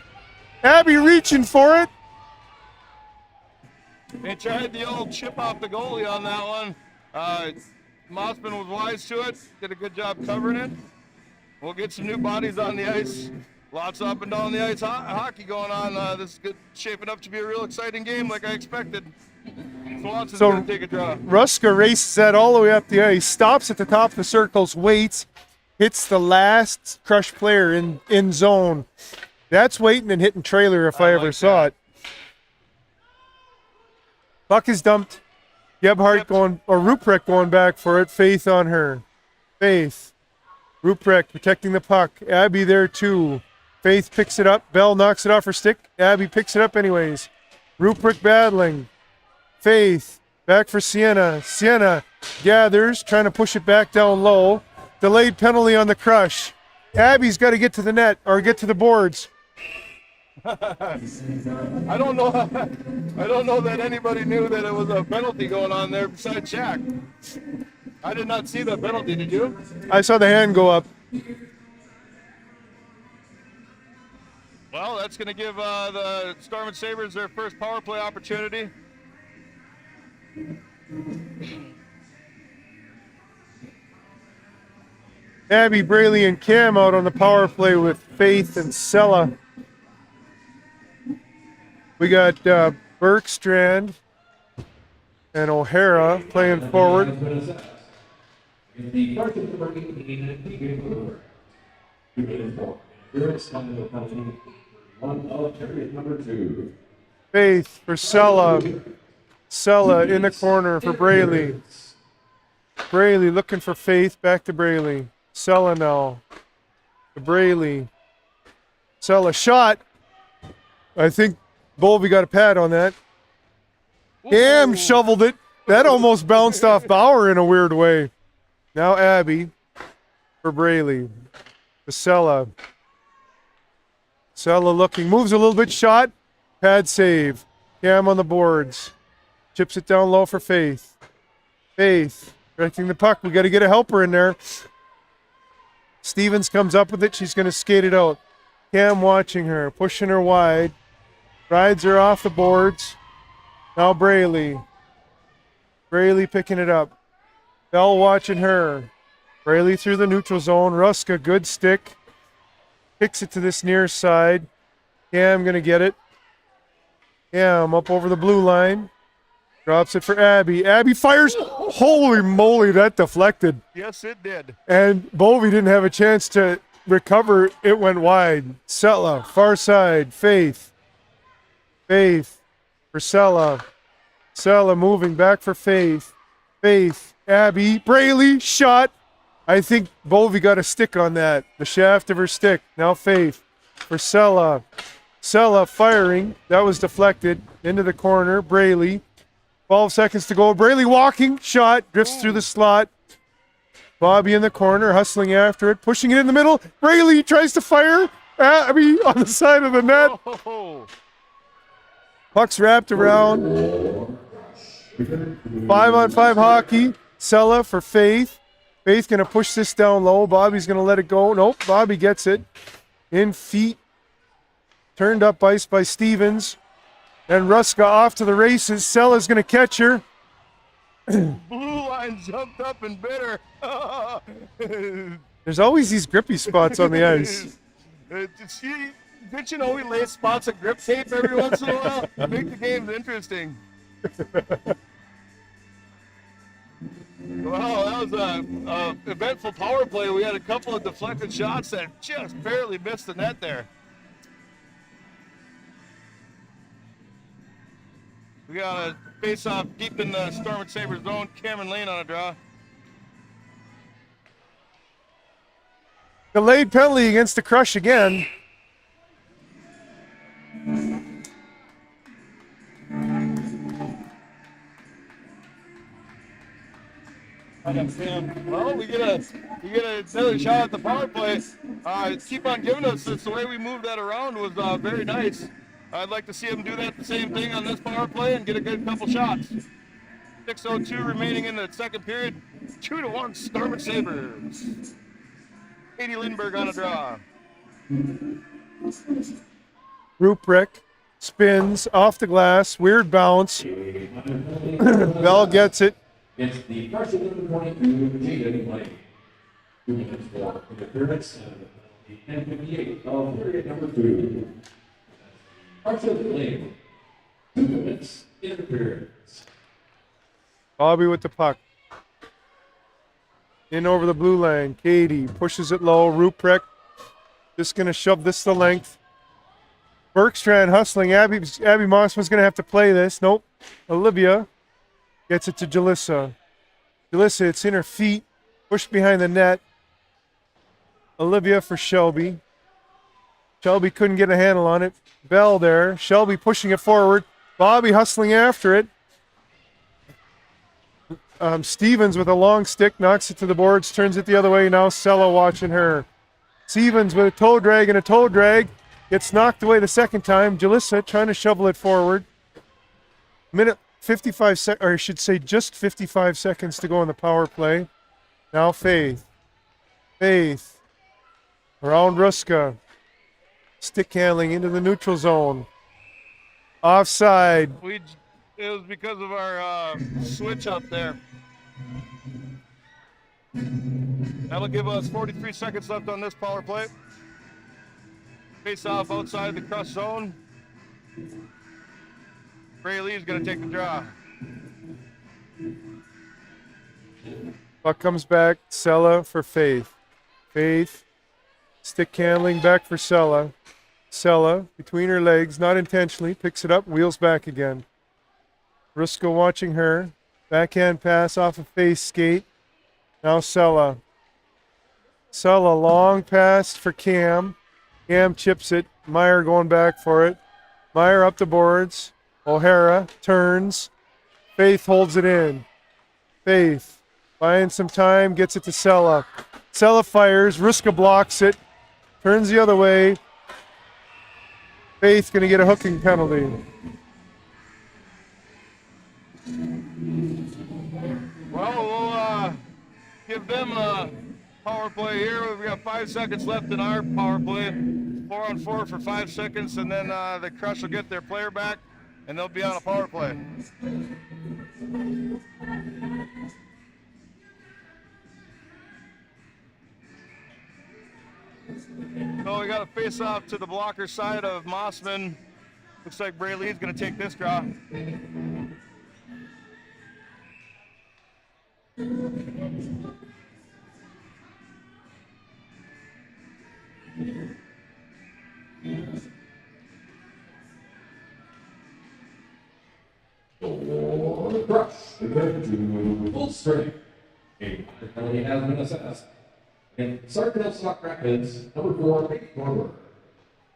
Abby reaching for it. They tried the old chip off the goalie on that one. Mossman was wise to it. Did a good job covering it. We'll get some new bodies on the ice. Lots up and down the ice hockey going on. This is shaping up to be a real exciting game like I expected. Swanson's going to take a draw. Ruska races that all the way up the ice. Stops at the top of the circles. Waits. Hits the last crush player in zone. That's waiting and hitting trailer if I ever saw it. Puck is dumped. Gebhardt going, or Ruprecht going back for it. Faith on her. Faith. Ruprecht protecting the puck. Abby there too. Faith picks it up. Bell knocks it off her stick. Abby picks it up anyways. Ruprecht battling. Faith. Back for Sienna. Sienna gathers, trying to push it back down low. Delayed penalty on the crush. Abby's got to get to the net, or get to the boards. I don't know that anybody knew that it was a penalty going on there besides Jack. I did not see the penalty, did you? I saw the hand go up. Well, that's going to give the Storm and Sabres their first power play opportunity. Abby, Braley, and Cam out on the power play with Faith and Sella. We got Bergstrand and O'Hara playing forward. Faith for Sella. Sella in the corner for Braley. Braley looking for Faith. Back to Braley. Sella now. To Braley. Sella shot. I think Bolvey got a pad on that. Cam shoveled it. That almost bounced off Bauer in a weird way. Now Abby for Braley. To Sella. Sella looking. Moves a little bit. Shot. Pad save. Cam on the boards. Chips it down low for Faith. Faith. Directing the puck. We got to get a helper in there. Stevens comes up with it. She's going to skate it out. Cam watching her. Pushing her wide. Rides her off the boards. Now Braley. Braley picking it up. Bell watching her. Braley through the neutral zone. Ruska, good stick. Kicks it to this near side. Cam going to get it. Cam up over the blue line. Drops it for Abby. Abby fires. Holy moly, that deflected. Yes, it did. And Bovey didn't have a chance to recover. It went wide. Sella, far side. Faith. Faith for Sella. Sella moving back for Faith. Faith. Abby. Braley. Shot. I think Bovey got a stick on that. The shaft of her stick. Now Faith for Sella. Sella firing. That was deflected. Into the corner. Braley. 12 seconds to go. Braley walking. Shot. Drifts through the slot. Bobby in the corner. Hustling after it. Pushing it in the middle. Braley tries to fire. Abby on the side of the net. Oh. Puck's wrapped around. 5-on-5 hockey. Sella for Faith. Faith going to push this down low. Bobby's going to let it go. Nope, Bobby gets it. In feet. Turned up ice by Stevens. And Ruska off to the races. Sella's going to catch her. Blue line jumped up and bit her. There's always these grippy spots on the ice. Did you know we lay spots of grip tape every once in a while? Make the games interesting. Wow, that was a eventful power play. We had a couple of deflected shots that just barely missed the net there. We got a face-off deep in the Storm and Sabres zone. Cameron Lane on a draw. Delayed penalty against the Crush again. Well, we get another shot at the power play. Keep on giving us this. The way we moved that around was very nice. I'd like to see him do that the same thing on this power play and get a good couple shots. 6:02 remaining in the second period. 2-1 Storm and Sabres. Katie Lindbergh on a draw. Ruprecht spins off the glass. Weird bounce. Bell gets it. It's the freshman number 22, Jaden Lane. 2 minutes for interference and the N58 of period number 2. Freshman Lane. 2 minutes interference. Bobby with the puck. In over the blue line. Katie pushes it low. Ruprecht just going to shove this the length. Bergstrand hustling. Abby Mossman's going to have to play this. Nope. Olivia gets it to Jalissa. Jalissa, it's in her feet. Pushed behind the net. Olivia for Shelby. Shelby couldn't get a handle on it. Bell there. Shelby pushing it forward. Bobby hustling after it. Stevens with a long stick knocks it to the boards, turns it the other way. Now Sella watching her. Stevens with a toe drag and a toe drag. Gets knocked away the second time. Jalissa trying to shovel it forward. Minute 55 seconds, or I should say just 55 seconds to go on the power play. Now Faith. Faith. Around Ruska. Stick handling into the neutral zone. Offside. It was because of our switch up there. That'll give us 43 seconds left on this power play. Face off outside the crush zone. Ray Lee's going to take the draw. Puck comes back. Sella for Faith. Faith. Stick handling back for Sella. Sella between her legs, not intentionally, picks it up, wheels back again. Ruska watching her. Backhand pass off a face skate. Now Sella. Sella, long pass for Cam. Cam chips it. Meyer going back for it. Meyer up the boards. O'Hara turns. Faith holds it in. Faith buying some time, gets it to Sella. Sella fires. Ruska blocks it. Turns the other way. Faith going to get a hooking penalty. Well, we'll give them a power play here. We've got 5 seconds left in our power play. 4-on-4 for 5 seconds, and then the Crush will get their player back, and they'll be on a power play. So we got a face-off to the blocker side of Mossman. Looks like Bray Lee's going to take this draw. For the Crush, return to full strength. A penalty has been assessed. And Sartell-St Rapids, number 4, big forward.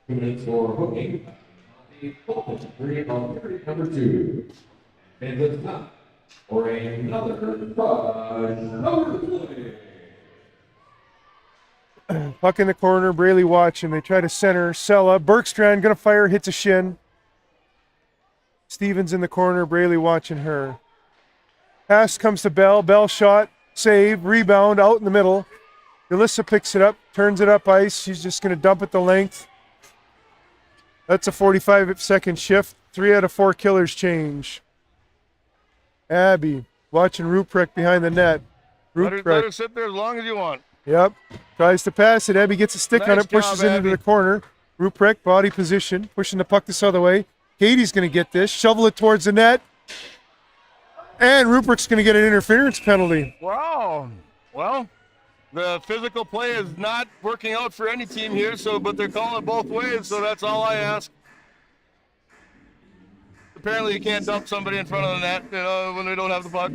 2 minutes for hooking. The Fulton, period number 2. And this time for another Crush power play. Puck in the corner, Braley watching. They try to center. Sella. Bergstrand going to fire, hits a shin. Stevens in the corner, Braley watching her. Pass comes to Bell. Bell shot, save, rebound, out in the middle. Alyssa picks it up, turns it up ice. She's just going to dump it the length. That's a 45-second shift. 3 out of 4 killers change. Abby watching Ruprecht behind the net. Let her sit there as long as you want. Yep. Tries to pass it. Abby gets a stick on Nice it, pushes job, it into Abby. the corner. Ruprecht, body position, pushing the puck this other way. Katie's going to get this, shovel it towards the net. And Ruprecht's going to get an interference penalty. Wow. Well, the physical play is not working out for any team here, but they're calling it both ways, so that's all I ask. Apparently you can't dump somebody in front of the net, when they don't have the puck.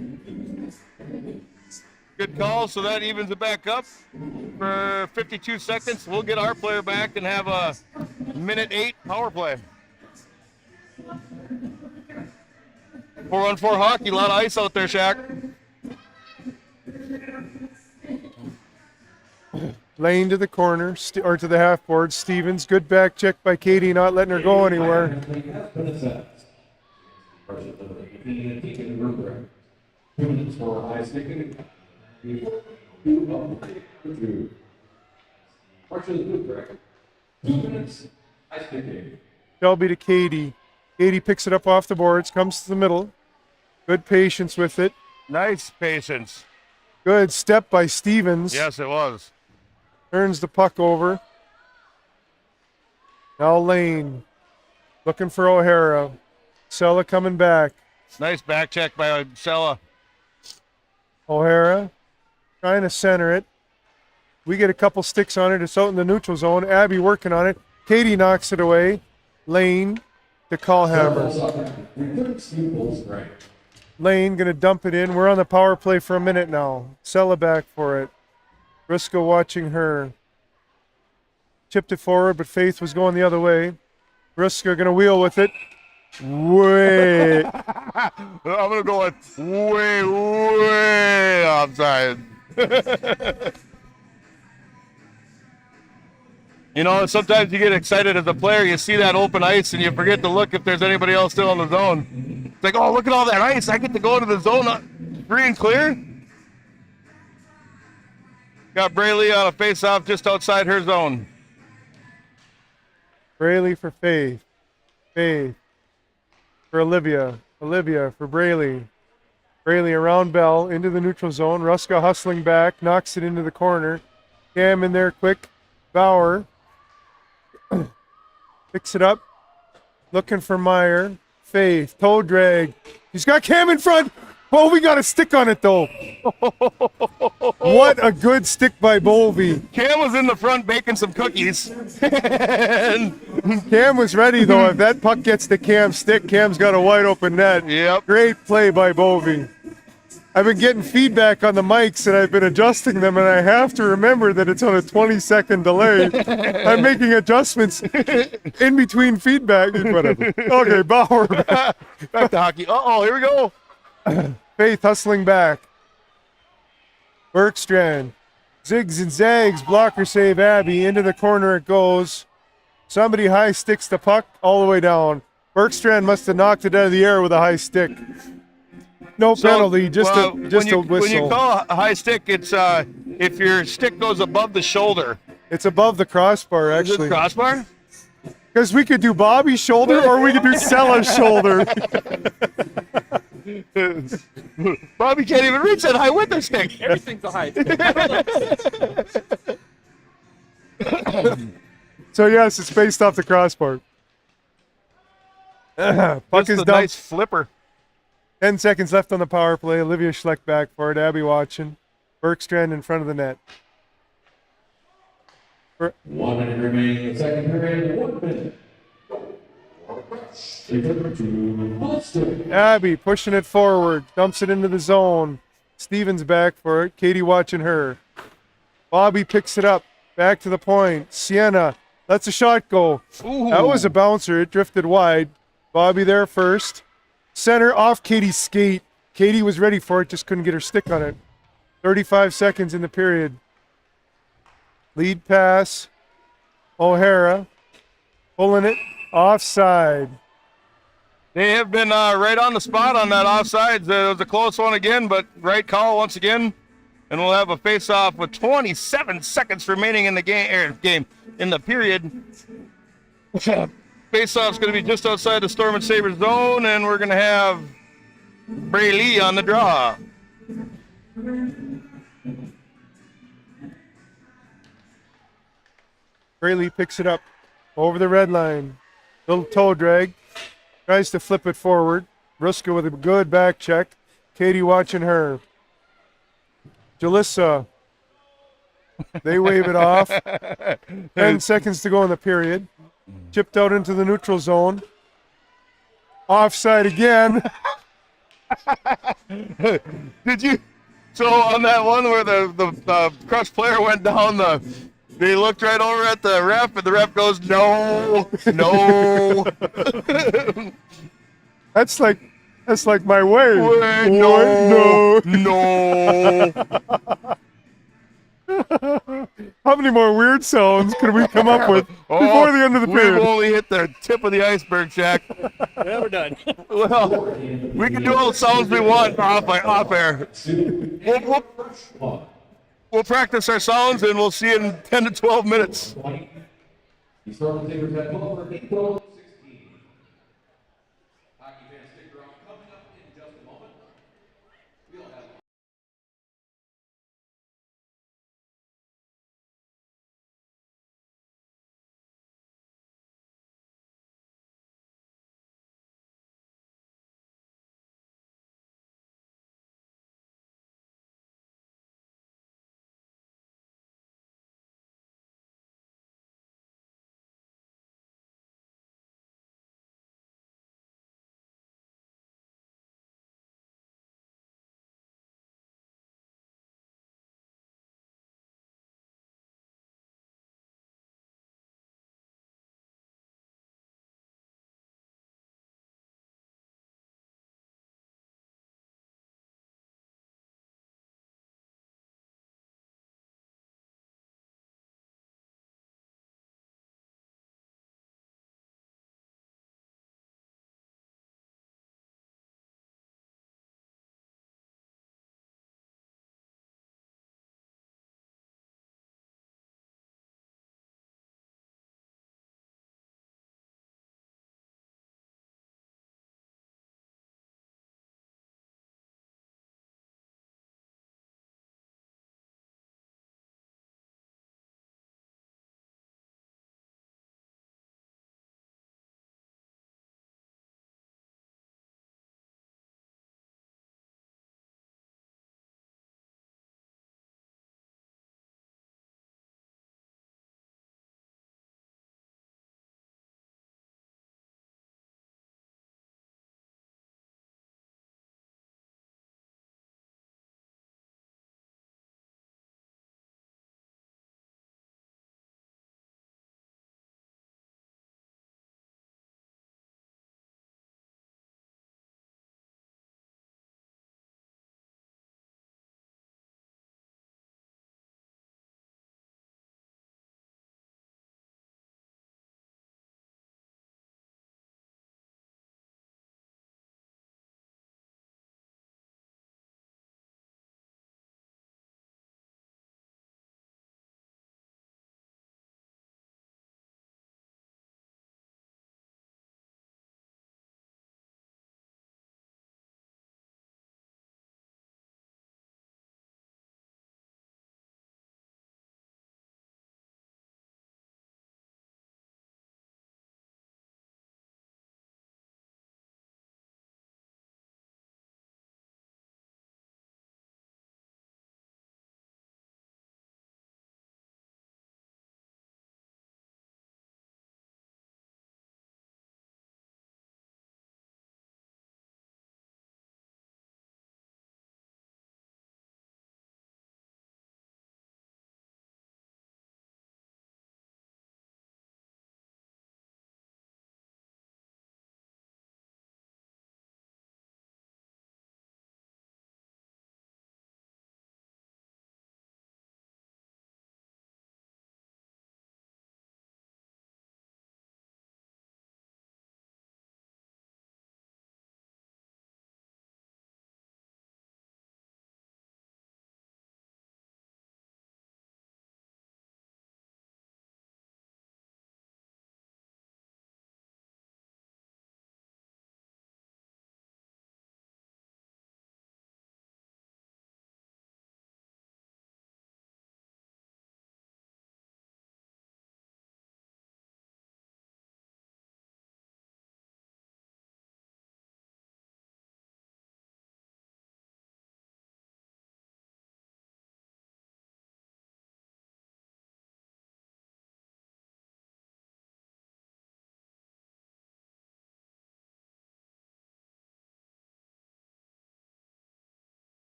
Good call, so that evens it back up for 52 seconds. We'll get our player back and have a minute 8 power play. 4-on-4 hockey, a lot of ice out there, Shaq. Lane to the corner, or to the half board. Stevens, good back check by Katie, not letting her go anywhere. Shelby to Katie. Katie picks it up off the boards, comes to the middle. Good patience with it. Nice patience. Good step by Stevens. Yes, it was. Turns the puck over. Now Lane looking for O'Hara. Sella coming back. Nice back check by Sella. O'Hara trying to center it. We get a couple sticks on it. It's out in the neutral zone. Abby working on it. Katie knocks it away. Lane to Callhammer. Lane going to dump it in. We're on the power play for a minute now. Sella back for it. Briscoe watching her. Chipped it forward, but Faith was going the other way. Briscoe going to wheel with it. Way. I'm going to go with way offside. Sometimes you get excited as a player. You see that open ice and you forget to look if there's anybody else still in the zone. It's like, oh, look at all that ice. I get to go into the zone free and clear. Got Braley on a face-off just outside her zone. Braley for Faith. Faith for Olivia. Olivia for Braley. Braley around Bell into the neutral zone. Ruska hustling back, knocks it into the corner. Cam in there quick. Bauer picks it up. Looking for Meyer. Faith. Toe drag. He's got Cam in front. Oh, we got a stick on it, though. What a good stick by Bovey. Cam was in the front baking some cookies. And Cam was ready, though. If that puck gets to Cam's stick, Cam's got a wide open net. Yep. Great play by Bovey. I've been getting feedback on the mics, and I've been adjusting them, and I have to remember that it's on a 20-second delay. I'm making adjustments in between feedback. Whatever. Okay, Bauer. Back to hockey. Uh-oh, here we go. Faith hustling back. Bergstrand. Zigs and zags. Blocker save Abby. Into the corner it goes. Somebody high sticks the puck all the way down. Bergstrand must have knocked it out of the air with a high stick. No penalty, just a whistle. When you call a high stick, it's if your stick goes above the shoulder. It's above the crossbar, Is it actually. crossbar? Because we could do Bobby's shoulder or we could do Sella's shoulder. Bobby can't even reach that high with the stick. Everything's a high. So, yes, it's based off the crossbar. Puck Just is a done. nice flipper. 10 seconds left on the power play. Olivia Schleck back for it. Abby watching. Bergstrand in front of the net. 1 minute remaining in the second period. 1 minute. Abby pushing it forward. Dumps it into the zone. Stevens back for it. Katie watching her. Bobby picks it up. Back to the point. Sienna lets a shot go. Ooh. That was a bouncer. It drifted wide. Bobby there first. Center off Katie's skate. Katie was ready for it, just couldn't get her stick on it. 35 seconds in the period. Lead pass. O'Hara pulling it offside. They have been right on the spot on that offside. It was a close one again, but right call once again. And we'll have a face-off with 27 seconds remaining in the game in the period. Face-off's going to be just outside the Storm and Sabres zone, and we're going to have Braley on the draw. Braley picks it up over the red line. Little toe drag. Tries to flip it forward. Ruska with a good back check. Katie watching her. Jalissa. They wave it off. 10 seconds to go in the period. Chipped out into the neutral zone. Offside again. Did you? So on that one where the crushed player went down, they looked right over at the ref, and the ref goes, "No, no." That's like my way. Wait, no, no. How many more weird sounds could we come up with before the end of the We've period? only hit the tip of the iceberg, Jack. Yeah, we're done. Well, we can do all the sounds we want off air. We'll practice our sounds, and we'll see you in 10 to 12 minutes. The Storm Sabres have 12 for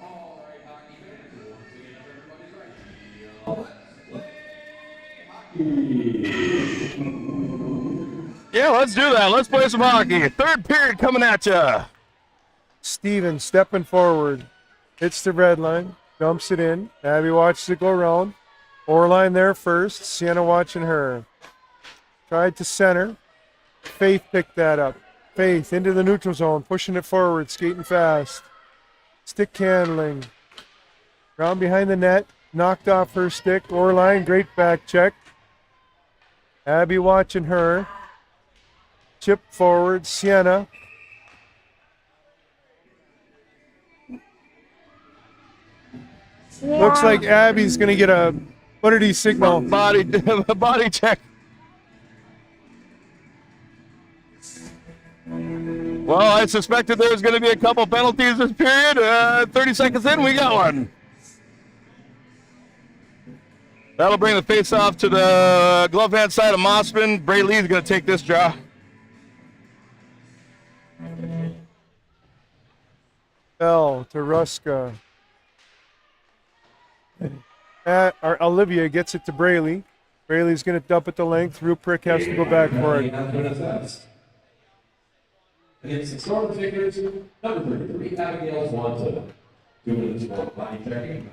All right, hockey fans, once again, if everybody's ready, let's play hockey. Yeah, let's do that. Let's play some hockey. Third period coming at you. Steven stepping forward. Hits the red line. Dumps it in. Abby watches it go around. Orline there first. Sienna watching her. Tried to center. Faith picked that up. Faith into the neutral zone. Pushing it forward. Skating fast. Stick handling. Round behind the net. Knocked off her stick. Orline, great back check. Abby watching her. Chip forward. Sienna. Looks like Abby's going to get a, what did he signal? Body check. Well, I suspected there was going to be a couple penalties this period. 30 seconds in, we got one. That'll bring the face-off to the glove hand side of Mossman. Bray Lee's going to take this draw. Bell to Ruska. Olivia gets it to Braley. Braley's going to dump it to length. Ruprecht has to go back for it. Against the Storm Takers, number 33, Abigail Swanson. 2 minutes for body checking.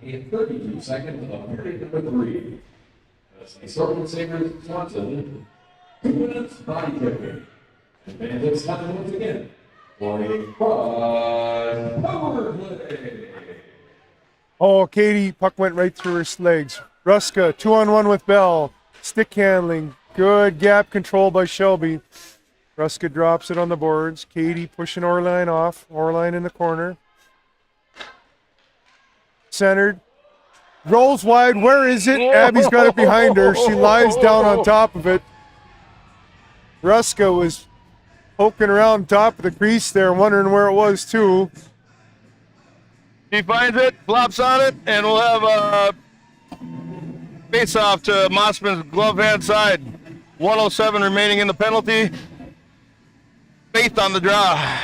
In 32 seconds of period number 3. That's the Storm Takers Swanson. 2 minutes body checking. And Bandits time once again. For a cross power play. Oh, Katie, puck went right through her legs. Ruska, 2-on-1 with Bell. Stick handling. Good gap control by Shelby. Ruska drops it on the boards. Katie pushing Orline off. Orline in the corner. Centered. Rolls wide. Where is it? Abby's got it behind her. She lies down on top of it. Ruska was poking around top of the crease there, wondering where it was too. He finds it, flops on it, and we'll have a face-off to Mossman's glove hand side. 1:07 remaining in the penalty. Faith on the draw.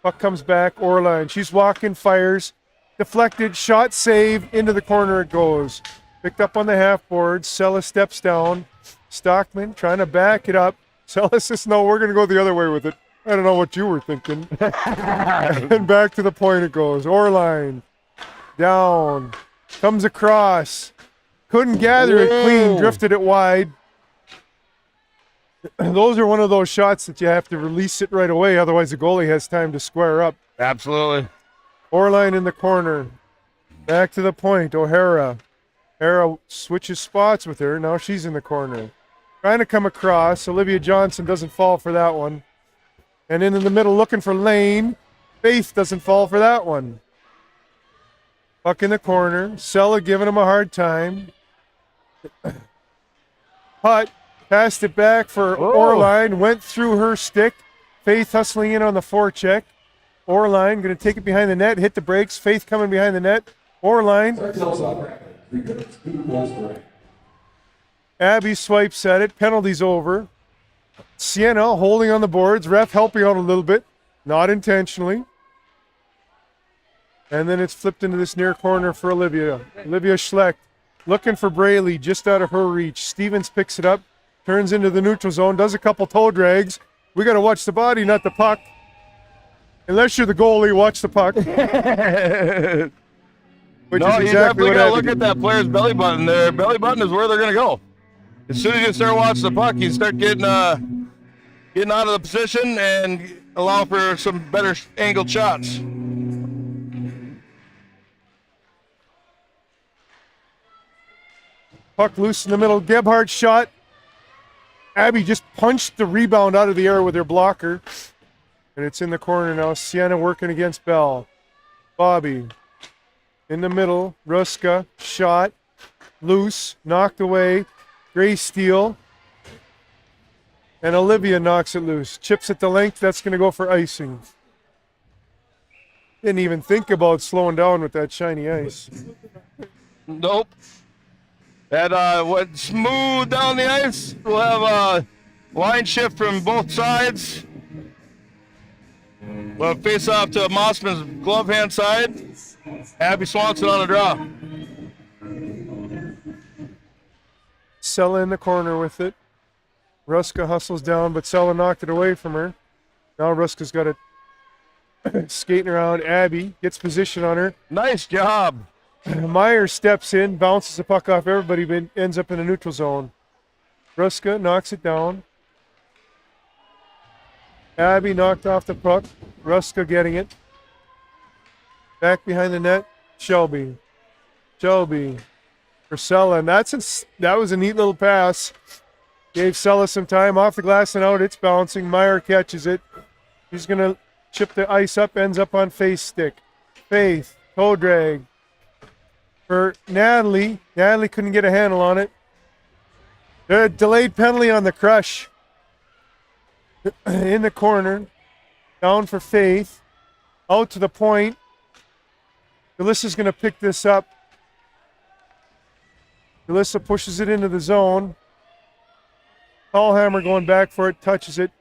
Puck comes back. Orline. She's walking, fires. Deflected, shot, save. Into the corner it goes. Picked up on the half board. Sella steps down. Stockman trying to back it up. Sella says, no, we're going to go the other way with it. I don't know what you were thinking. And back to the point it goes. Orline. Down. Comes across. Couldn't gather it clean. Drifted it wide. Those are one of those shots that you have to release it right away. Otherwise, the goalie has time to square up. Absolutely. Orline in the corner. Back to the point. O'Hara. O'Hara switches spots with her. Now she's in the corner. Trying to come across. Olivia Johnson doesn't fall for that one. And in the middle looking for Lane. Faith doesn't fall for that one. Puck in the corner. Sella giving him a hard time. Putt passed it back for Orline. Went through her stick. Faith hustling in on the forecheck. Orline going to take it behind the net. Hit the brakes. Faith coming behind the net. Orline. Abby swipes at it. Penalty's over. Sienna holding on the boards. Ref helping out a little bit. Not intentionally. And then it's flipped into this near corner for Olivia. Olivia Schlecht looking for Braley just out of her reach. Stevens picks it up. Turns into the neutral zone. Does a couple toe drags. We got to watch the body, not the puck. Unless you're the goalie, watch the puck. Which is exactly what got to look at that player's belly button there. Belly button is where they're going to go. As soon as you start watching the puck, you start getting out of the position and allow for some better angled shots. Puck loose in the middle. Gebhardt shot. Abby just punched the rebound out of the air with her blocker. And it's in the corner now. Sienna working against Bell. Bobby in the middle. Ruska shot. Loose. Knocked away. Gray steal. And Olivia knocks it loose. Chips at the length. That's going to go for icing. Didn't even think about slowing down with that shiny ice. Nope. That went smooth down the ice. We'll have a line shift from both sides. We'll face off to Mossman's glove hand side. Abby Swanson on the draw. Sella in the corner with it. Ruska hustles down, but Sella knocked it away from her. Now Ruska's got it skating around. Abby gets position on her. Nice job. Meyer steps in, bounces the puck off everybody, but ends up in the neutral zone. Ruska knocks it down. Abby knocked off the puck. Ruska getting it. Back behind the net, Shelby. Shelby for Sella, and that was a neat little pass. Gave Sella some time off the glass and out. It's bouncing. Meyer catches it. He's going to chip the ice up, ends up on face stick. Faith, toe drag for Natalie. Natalie couldn't get a handle on it. The delayed penalty on the crush. In the corner. Down for Faith. Out to the point. Alyssa going to pick this up. Alyssa pushes it into the zone. Tallhammer going back for it, touches it.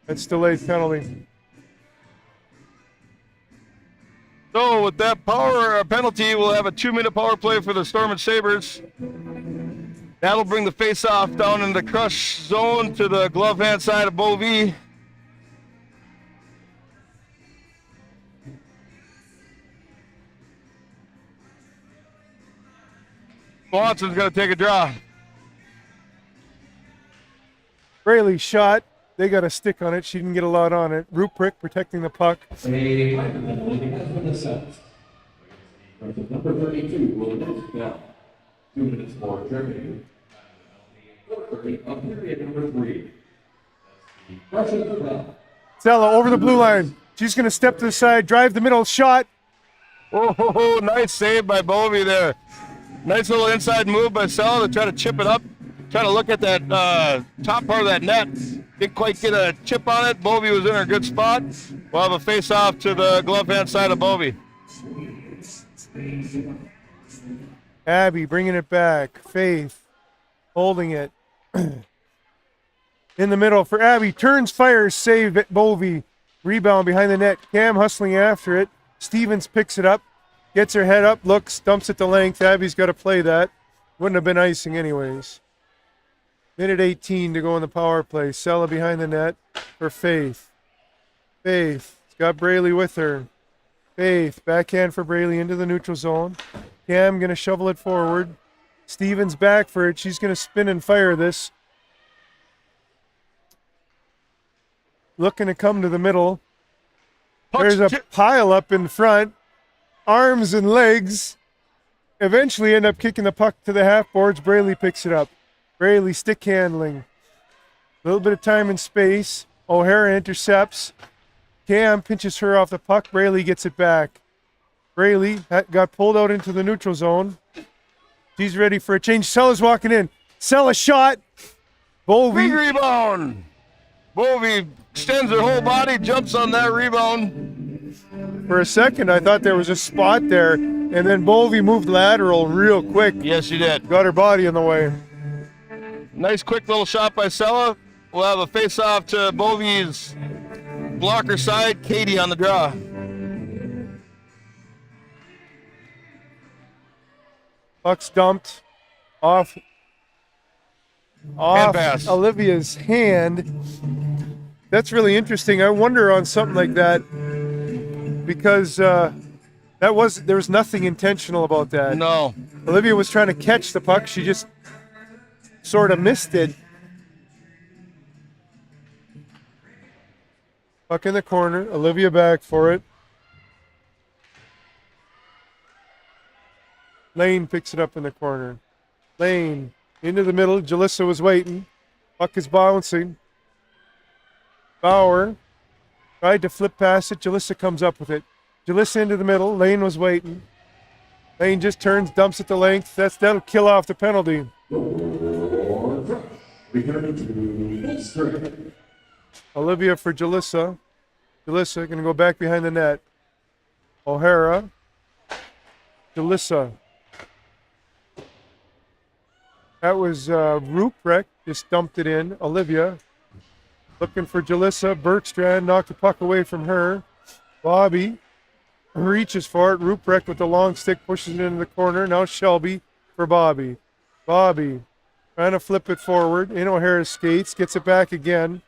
That's delayed penalty. So with that power penalty, we'll have a 2-minute power play for the Storm and Sabres. That'll bring the face-off down in the crush zone to the glove hand side of Bovee. Swanson's going to take a draw. Braley shot. They got a stick on it. She didn't get a lot on it. Ruprecht protecting the puck. A penalty has been assessed. Number 32 will miss now. 2 minutes more Germany. 4:30 of period number 3. That's the Russian foul. Sella over the blue line. She's going to step to the side, drive the middle, shot. Oh, nice save by Bovee there. Nice little inside move by Sella to try to chip it up. Try to look at that top part of that net. Didn't quite get a chip on it. Bovee was in a good spot. We'll have a face-off to the glove hand side of Bovee. Abby bringing it back. Faith holding it. In the middle for Abby. Turns, fires, save at Bovee. Rebound behind the net. Cam hustling after it. Stevens picks it up. Gets her head up, looks, dumps it to length. Abby's got to play that. Wouldn't have been icing anyways. Minute 18 to go in the power play. Sella behind the net for Faith. Faith's got Braley with her. Faith, backhand for Braley into the neutral zone. Cam going to shovel it forward. Stevens back for it. She's going to spin and fire this. Looking to come to the middle. There's a pile up in front. Arms and legs. Eventually end up kicking the puck to the half boards. Braley picks it up. Braley stick handling. A little bit of time and space. O'Hara intercepts. Cam pinches her off the puck. Braley gets it back. Braley got pulled out into the neutral zone. She's ready for a change. Sella's walking in. Sella shot. Bovee. Big rebound. Bovee extends her whole body, jumps on that rebound. For a second, I thought there was a spot there, and then Bovee moved lateral real quick. Yes, she did. Got her body in the way. Nice quick little shot by Sella. We'll have a face-off to Bovee's blocker side. Katie on the draw. Puck's dumped off pass. Olivia's hand. That's really interesting. I wonder on something like that because there was nothing intentional about that. No. Olivia was trying to catch the puck. She just sort of missed it. Puck in the corner. Olivia back for it. Lane picks it up in the corner. Lane into the middle. Jalissa was waiting. Puck is bouncing. Bauer tried to flip past it. Jalissa comes up with it. Jalissa into the middle. Lane was waiting. Lane just turns, dumps it to length. That'll kill off the penalty. Returning to straight. Olivia for Jalissa. Jalissa going to go back behind the net. O'Hara. Jalissa. That was Ruprecht. Just dumped it in. Olivia looking for Jalissa. Bergstrand knocked the puck away from her. Bobby reaches for it. Ruprecht with the long stick pushes it into the corner. Now Shelby for Bobby. Bobby trying to flip it forward. In O'Hara skates. Gets it back again.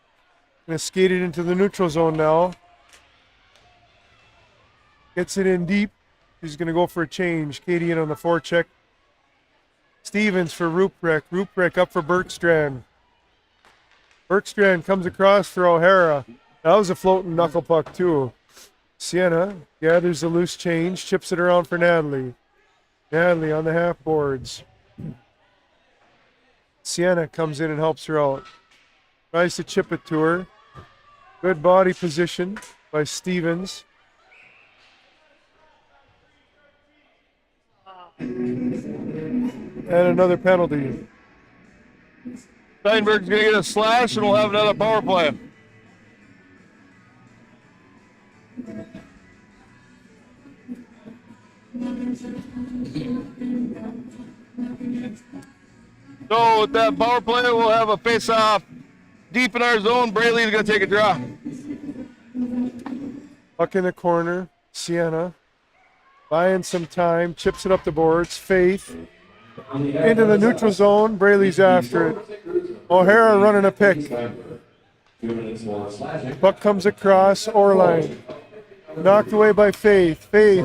Going to skate it into the neutral zone now. Gets it in deep. She's going to go for a change. Katie in on the forecheck. Stevens for Ruprecht. Ruprecht up for Bergstrand. Bergstrand comes across for O'Hara. That was a floating knuckle puck too. Sienna gathers the loose change, chips it around for Natalie. Natalie on the half boards. Sienna comes in and helps her out. Tries to chip it to her. Good body position by Stevens. And another penalty. Steinberg's going to get a slash, and we'll have another power play. So with that power play, we'll have a face-off deep in our zone. Brayley's going to take a draw. Puck in the corner. Sienna buying some time. Chips it up the boards. Faith into the neutral zone. Brayley's after it. O'Hara running a pick. Puck comes across. Orline. Knocked away by Faith. Faith.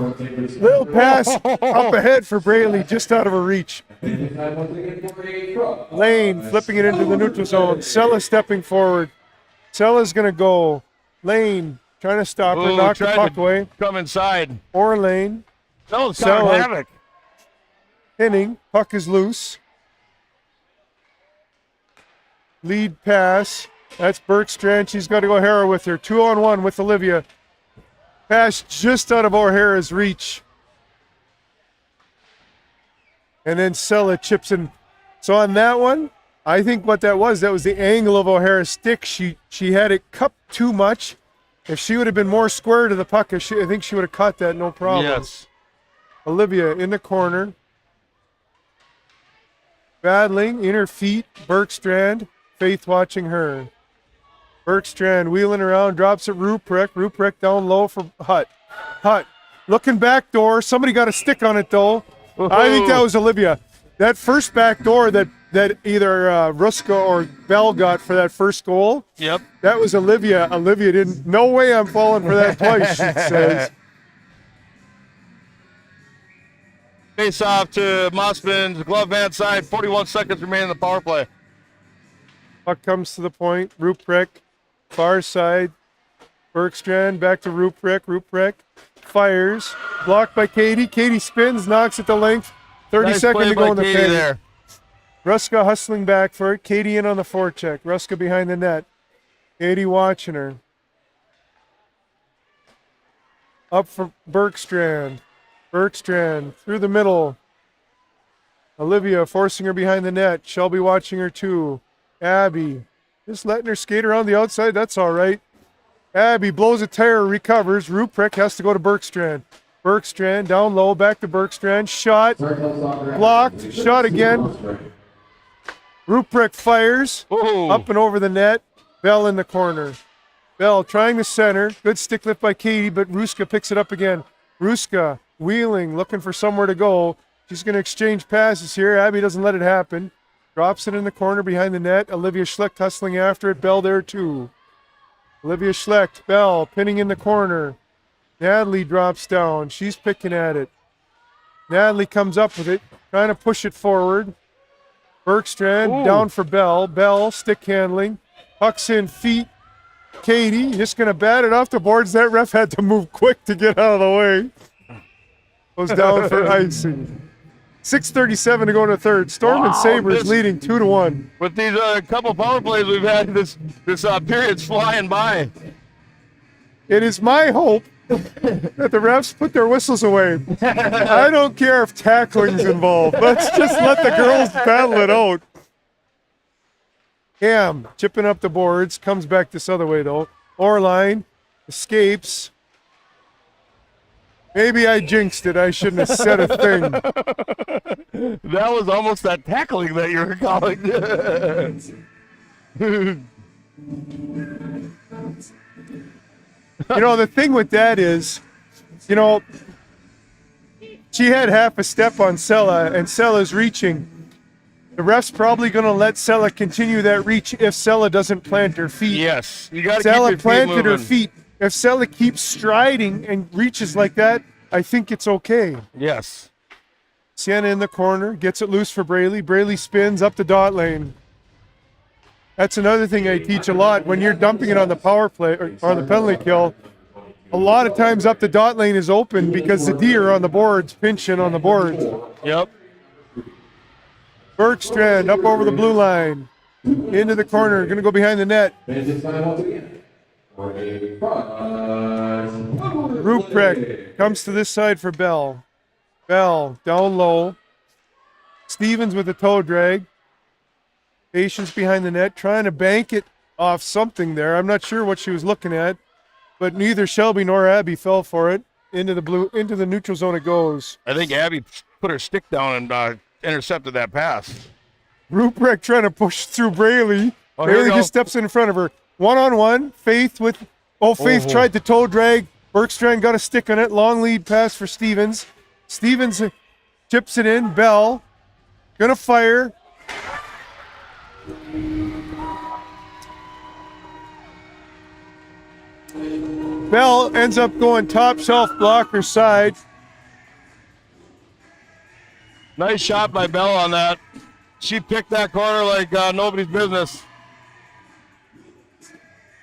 Little pass up ahead for Brayley. Just out of her reach. Lane flipping it into the neutral zone. Sella stepping forward. Sella's going to go. Lane trying to stop her. Knock the puck away. Come inside. Or Lane. No, it's Sella havoc. pinning. Puck is loose. Lead pass. That's Bergstrand. She's got to go O'Hara with her. 2-on-1 with Olivia. Pass just out of O'Hara's reach. And then Sella chips in. So on that one, I think what that was the angle of O'Hara's stick. She had it cupped too much. If she would have been more square to the puck, I think she would have caught that no problem. Yes. Olivia in the corner. Battling in her feet. Bergstrand. Faith watching her. Bergstrand wheeling around, drops it Ruprecht. Ruprecht down low for Hutt. Hutt looking back door. Somebody got a stick on it though. Whoa. I think that was Olivia. That first back door that either Ruska or Bell got for that first goal. Yep. That was Olivia. Olivia didn't. No way I'm falling for that twice, she says. Face off to Mossman's glove hand side. 41 seconds remaining in the power play. Puck comes to the point. Ruprecht, far side. Bergstrand back to Ruprecht. Ruprecht fires. Blocked by Katie. Katie spins, knocks at the length. 30 Nice seconds play to go by in the Katie paint. there. Ruska hustling back for it. Katie in on the forecheck. Ruska behind the net. Katie watching her. Up for Bergstrand. Bergstrand through the middle. Olivia forcing her behind the net. Shelby watching her too. Abby just letting her skate around the outside. That's all right. Abby blows a tire, recovers. Ruprecht has to go to Bergstrand. Bergstrand down low, back to Bergstrand. Shot. Blocked. Shot again. Ruprecht fires. Ooh. Up and over the net. Bell in the corner. Bell trying to center. Good stick lift by Katie, but Ruska picks it up again. Ruska wheeling, looking for somewhere to go. She's going to exchange passes here. Abby doesn't let it happen. Drops it in the corner behind the net. Olivia Schlecht hustling after it. Bell there too. Olivia Schlecht. Bell pinning in the corner. Natalie drops down. She's picking at it. Natalie comes up with it, trying to push it forward. Bergstrand down for Bell. Bell stick handling. Pucks in feet. Katie just going to bat it off the boards. That ref had to move quick to get out of the way. Goes down for icing. 6:37 to go in the third. Storm and Sabres leading 2-1. With these couple power plays we've had, this period's flying by. It is my hope that the refs put their whistles away. I don't care if tackling's involved. Let's just let the girls battle it out. Cam chipping up the boards, comes back this other way though. Orline escapes. Maybe I jinxed it. I shouldn't have said a thing. That was almost that tackling that you were calling. You know, the thing with that is, you know, she had half a step on Sella, and Sella's reaching. The ref's probably going to let Sella continue that reach if Sella doesn't plant her feet. Yes, you got to keep Sella your feet planted her moving. feet. If Sella keeps striding and reaches like that, I think it's okay. Yes. Sienna in the corner, gets it loose for Braley. Braley spins up the dot lane. That's another thing I teach a lot. When you're dumping it on the power play or on the penalty kill, a lot of times up the dot lane is open because the D are on the boards, pinching on the boards. Yep. Bergstrand up over the blue line. Into the corner, going to go behind the net. And this time once again, for a prize. Ruprecht comes to this side for Bell. Bell down low. Stevens with the toe drag. Patience behind the net, trying to bank it off something there. I'm not sure what she was looking at, but neither Shelby nor Abby fell for it. Into the neutral zone it goes. I think Abby put her stick down and intercepted that pass. Ruprecht trying to push through Braley. Oh, here we Braley go. just steps in front of her. One-on-one. Faith with... Oh, Faith tried to toe drag. Bergstrand got a stick on it. Long lead pass for Stevens. Stevens chips it in. Bell gonna fire. Bell ends up going top shelf blocker side. Nice shot by Bell on that. She picked that corner like nobody's business.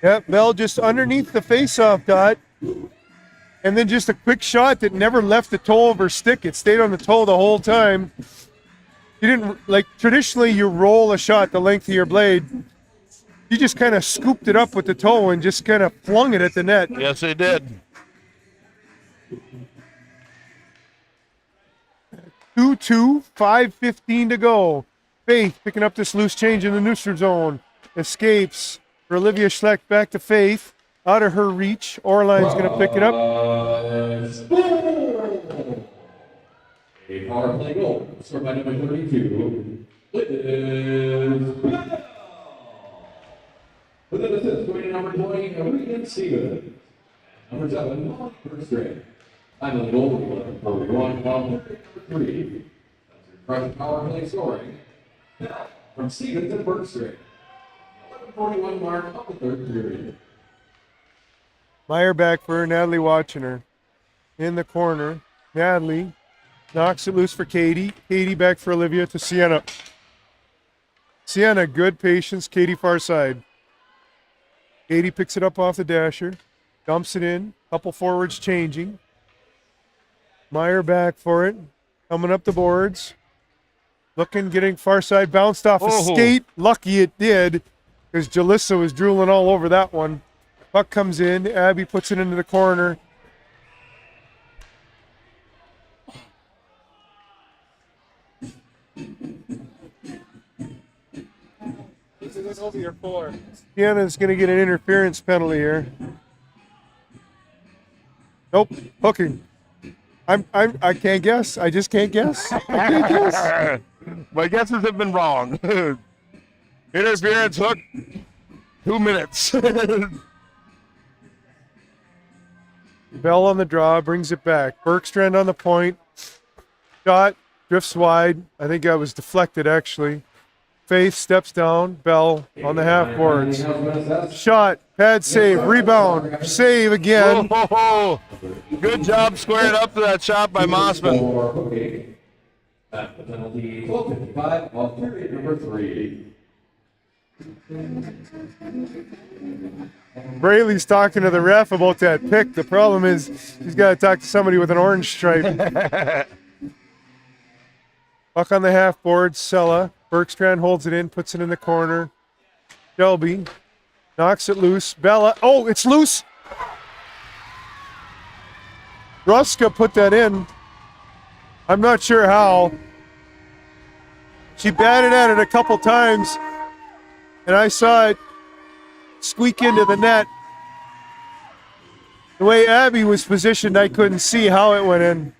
Yep, Bell just underneath the face-off dot. And then just a quick shot that never left the toe of her stick. It stayed on the toe the whole time. You didn't, like, traditionally you roll a shot the length of your blade. You just kind of scooped it up with the toe and just kind of flung it at the net. Yes, they did. 2-2, 5:15 to go. Faith picking up this loose change in the neutral zone. Escapes for Olivia Schleck back to Faith. Out of her reach. Orline's going to pick it up. A power play goal, scored by number 32, Liz Bell. With an assist going to number 20, Regan Stevens. Number 7, Molly Bergstrand. Time of the goal for 1-3. That's your fresh power play scoring. Bell from Stevens and Bergstrand. 11:41 mark of the third period. Meyer back for her. Natalie watching her. In the corner. Natalie knocks it loose for Katie. Katie back for Olivia to Sienna. Sienna, good patience. Katie far side. Katie picks it up off the dasher. Dumps it in. Couple forwards changing. Meyer back for it. Coming up the boards. Looking, getting far side. Bounced off a skate. Lucky it did, because Jalissa was drooling all over that one. Puck comes in. Abby puts it into the corner. Sienna's going to get an interference penalty here. Nope, hooking. I can't guess. I just can't guess. I can't guess. My guesses have been wrong. Interference hook, 2 minutes. Bell on the draw, brings it back. Bergstrand on the point. Shot, drifts wide. I think that was deflected, actually. Faith steps down. Bell on the half boards. Shot, pad save, rebound, save again. Whoa. Good job squaring up to that shot by Mossman. At the penalty, 12:55 of period number 3. Braley's talking to the ref about that pick. The problem is he's got to talk to somebody with an orange stripe. Puck on the half board, Sella. Bergstrand holds it in, puts it in the corner. Shelby knocks it loose. Bella, oh, it's loose. Ruska put that in. I'm not sure how. She batted at it a couple times. and I saw it squeak into the net. The way Abby was positioned, I couldn't see how it went in.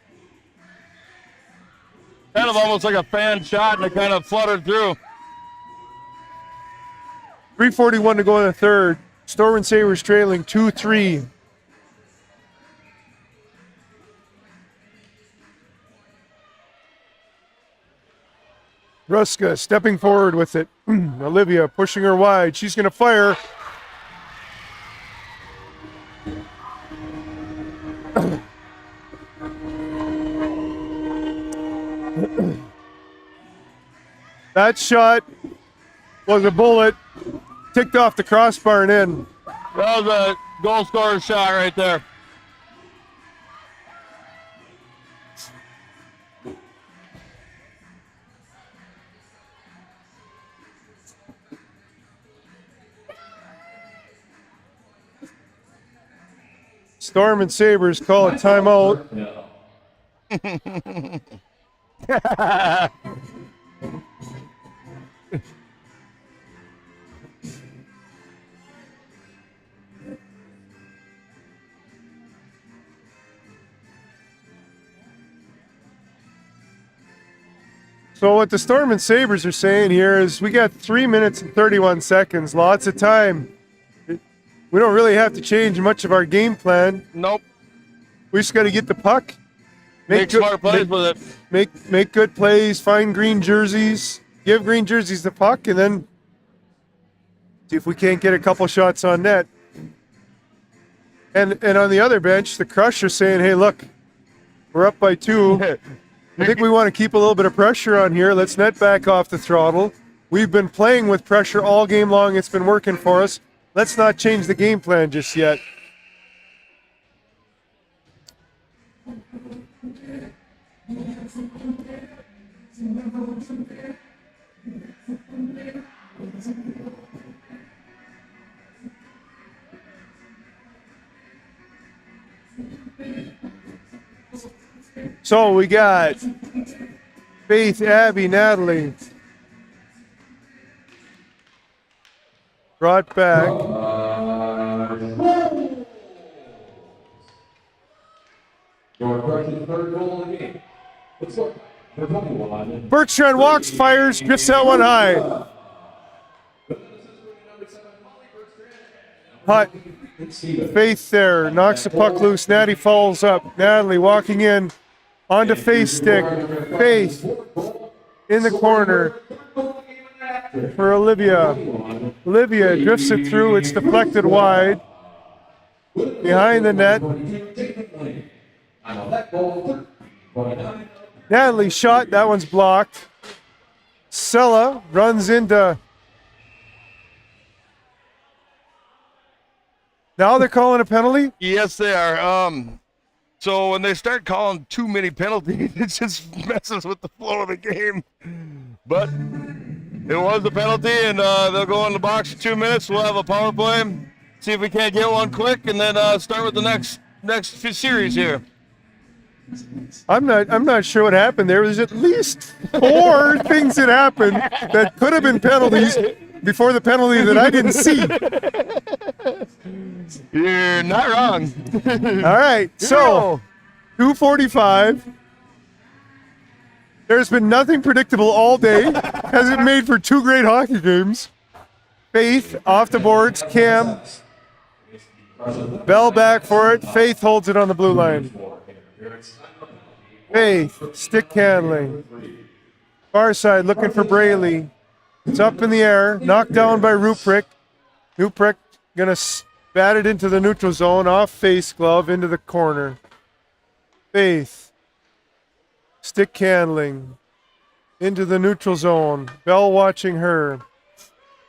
Kind of almost like a fan shot, and it kind of fluttered through. 3:41 to go in the third. Storm and Sabres trailing 2-3. Ruska stepping forward with it. Olivia pushing her wide. She's going to fire. That shot was a bullet. Ticked off the crossbar and in. That was a goal scorer shot right there. Storm and Sabres call a timeout. So what the Storm and Sabres are saying here is we got 3 minutes and 31 seconds, lots of time. We don't really have to change much of our game plan. Nope. We just got to get the puck, Make smart plays with it. make good plays, find green jerseys, give green jerseys the puck, and then see if we can't get a couple shots on net. And on the other bench, the Crusher's saying, "Hey, look, we're up by 2. I think we want to keep a little bit of pressure on here. Let's net back off the throttle. We've been playing with pressure all game long. It's been working for us. Let's not change the game plan just yet." So we got Faith, Abby, Natalie. Brought back. Your Crush's third goal of the game. Let's look. For 21. Bertrand walks, fires, drifts that one high. Hut. Faith there, knocks the puck loose. Natty falls up. Natalie walking in onto Faith's stick. Faith in the corner for Olivia. Olivia drifts it through. It's deflected wide. Behind the net. Natalie shot. That one's blocked. Sella runs into. Now they're calling a penalty? Yes, they are. So when they start calling too many penalties, it just messes with the flow of the game. But it was a penalty, and they'll go in the box for 2 minutes. We'll have a power play, see if we can't get one quick, and then start with the next series here. I'm not sure what happened there. There's at least 4 things that happened that could have been penalties before the penalty that I didn't see. You're not wrong. All right, so 2:45. There's been nothing predictable all day. Hasn't made for 2 great hockey games. Faith off the boards. Cam. Bell back for it. Faith holds it on the blue line. Faith, stick handling. Far side looking for Braley. It's up in the air. Knocked down by Ruprecht. Ruprecht going to bat it into the neutral zone. Off face glove into the corner. Faith. Stick handling. Into the neutral zone. Bell watching her.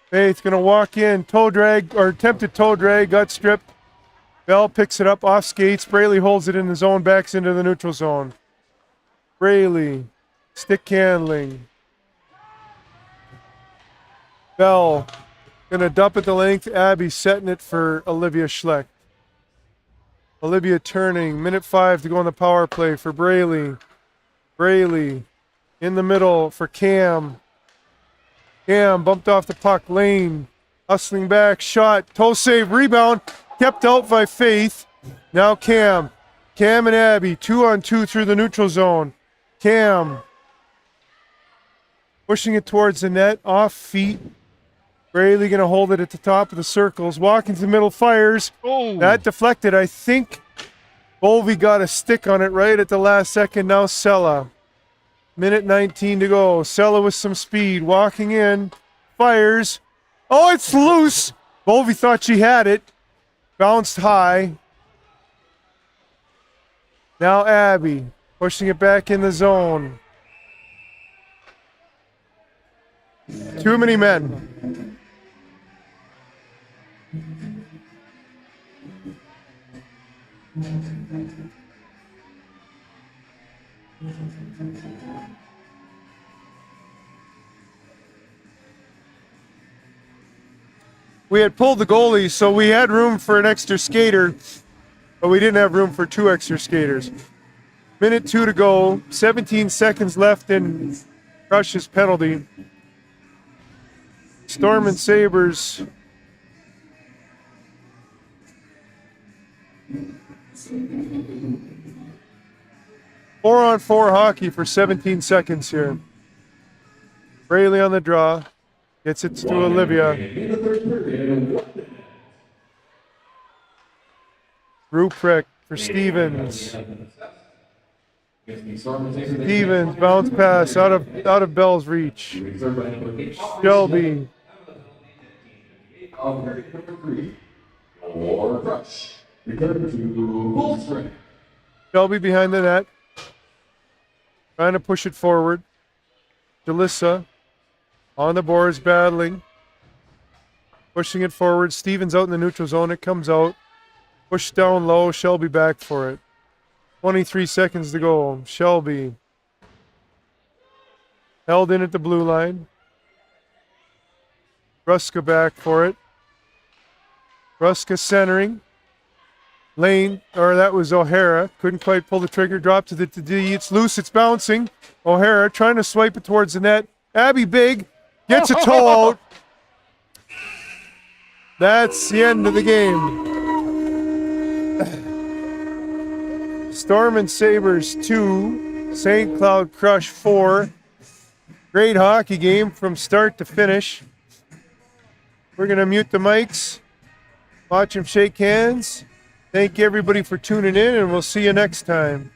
Faith going to walk in. Toe drag, or attempted toe drag. Got stripped. Bell picks it up off skates. Braley holds it in the zone. Backs into the neutral zone. Braley. Stick handling. Bell gonna dump it the length. Abby setting it for Olivia Schlecht. Olivia turning. Minute 5 to go on the power play for Braley. Braley in the middle for Cam. Cam bumped off the puck. Lane hustling back. Shot. Toe save. Rebound. Kept out by Faith. Now Cam. Cam and Abby. 2-on-2 through the neutral zone. Cam pushing it towards the net. Off feet. Braley going to hold it at the top of the circles. Walking to the middle. Fires. Oh. That deflected. I think Bolvy got a stick on it right at the last second. Now Sella. Minute 19 to go. Sella with some speed. Walking in. Fires. Oh, it's loose. Bolvy thought she had it. Bounced high. Now Abby. Pushing it back in the zone. Too many men. We had pulled the goalie, so we had room for an extra skater, but we didn't have room for 2 extra skaters. Minute 2 to go, 17 seconds left in Crush's penalty. Storm and Sabres. Four-on-4 hockey for 17 seconds here. Braley on the draw. Gets it to Olivia. Ruprecht for Stevens. Stevens, bounce pass out of Bell's reach. Shelby. Shelby behind the net. Trying to push it forward. Jalissa on the boards, battling. Pushing it forward. Stevens out in the neutral zone. It comes out. Pushed down low. Shelby back for it. 23 seconds to go. Shelby. Held in at the blue line. Ruska back for it. Ruska centering. Lane, or that was O'Hara. Couldn't quite pull the trigger. Dropped to the D. It's loose. It's bouncing. O'Hara trying to swipe it towards the net. Abby Big gets a toe out. That's the end of the game. Storm and Sabres 2. St. Cloud Crush 4. Great hockey game from start to finish. We're going to mute the mics. Watch them shake hands. Thank you everybody for tuning in, and we'll see you next time.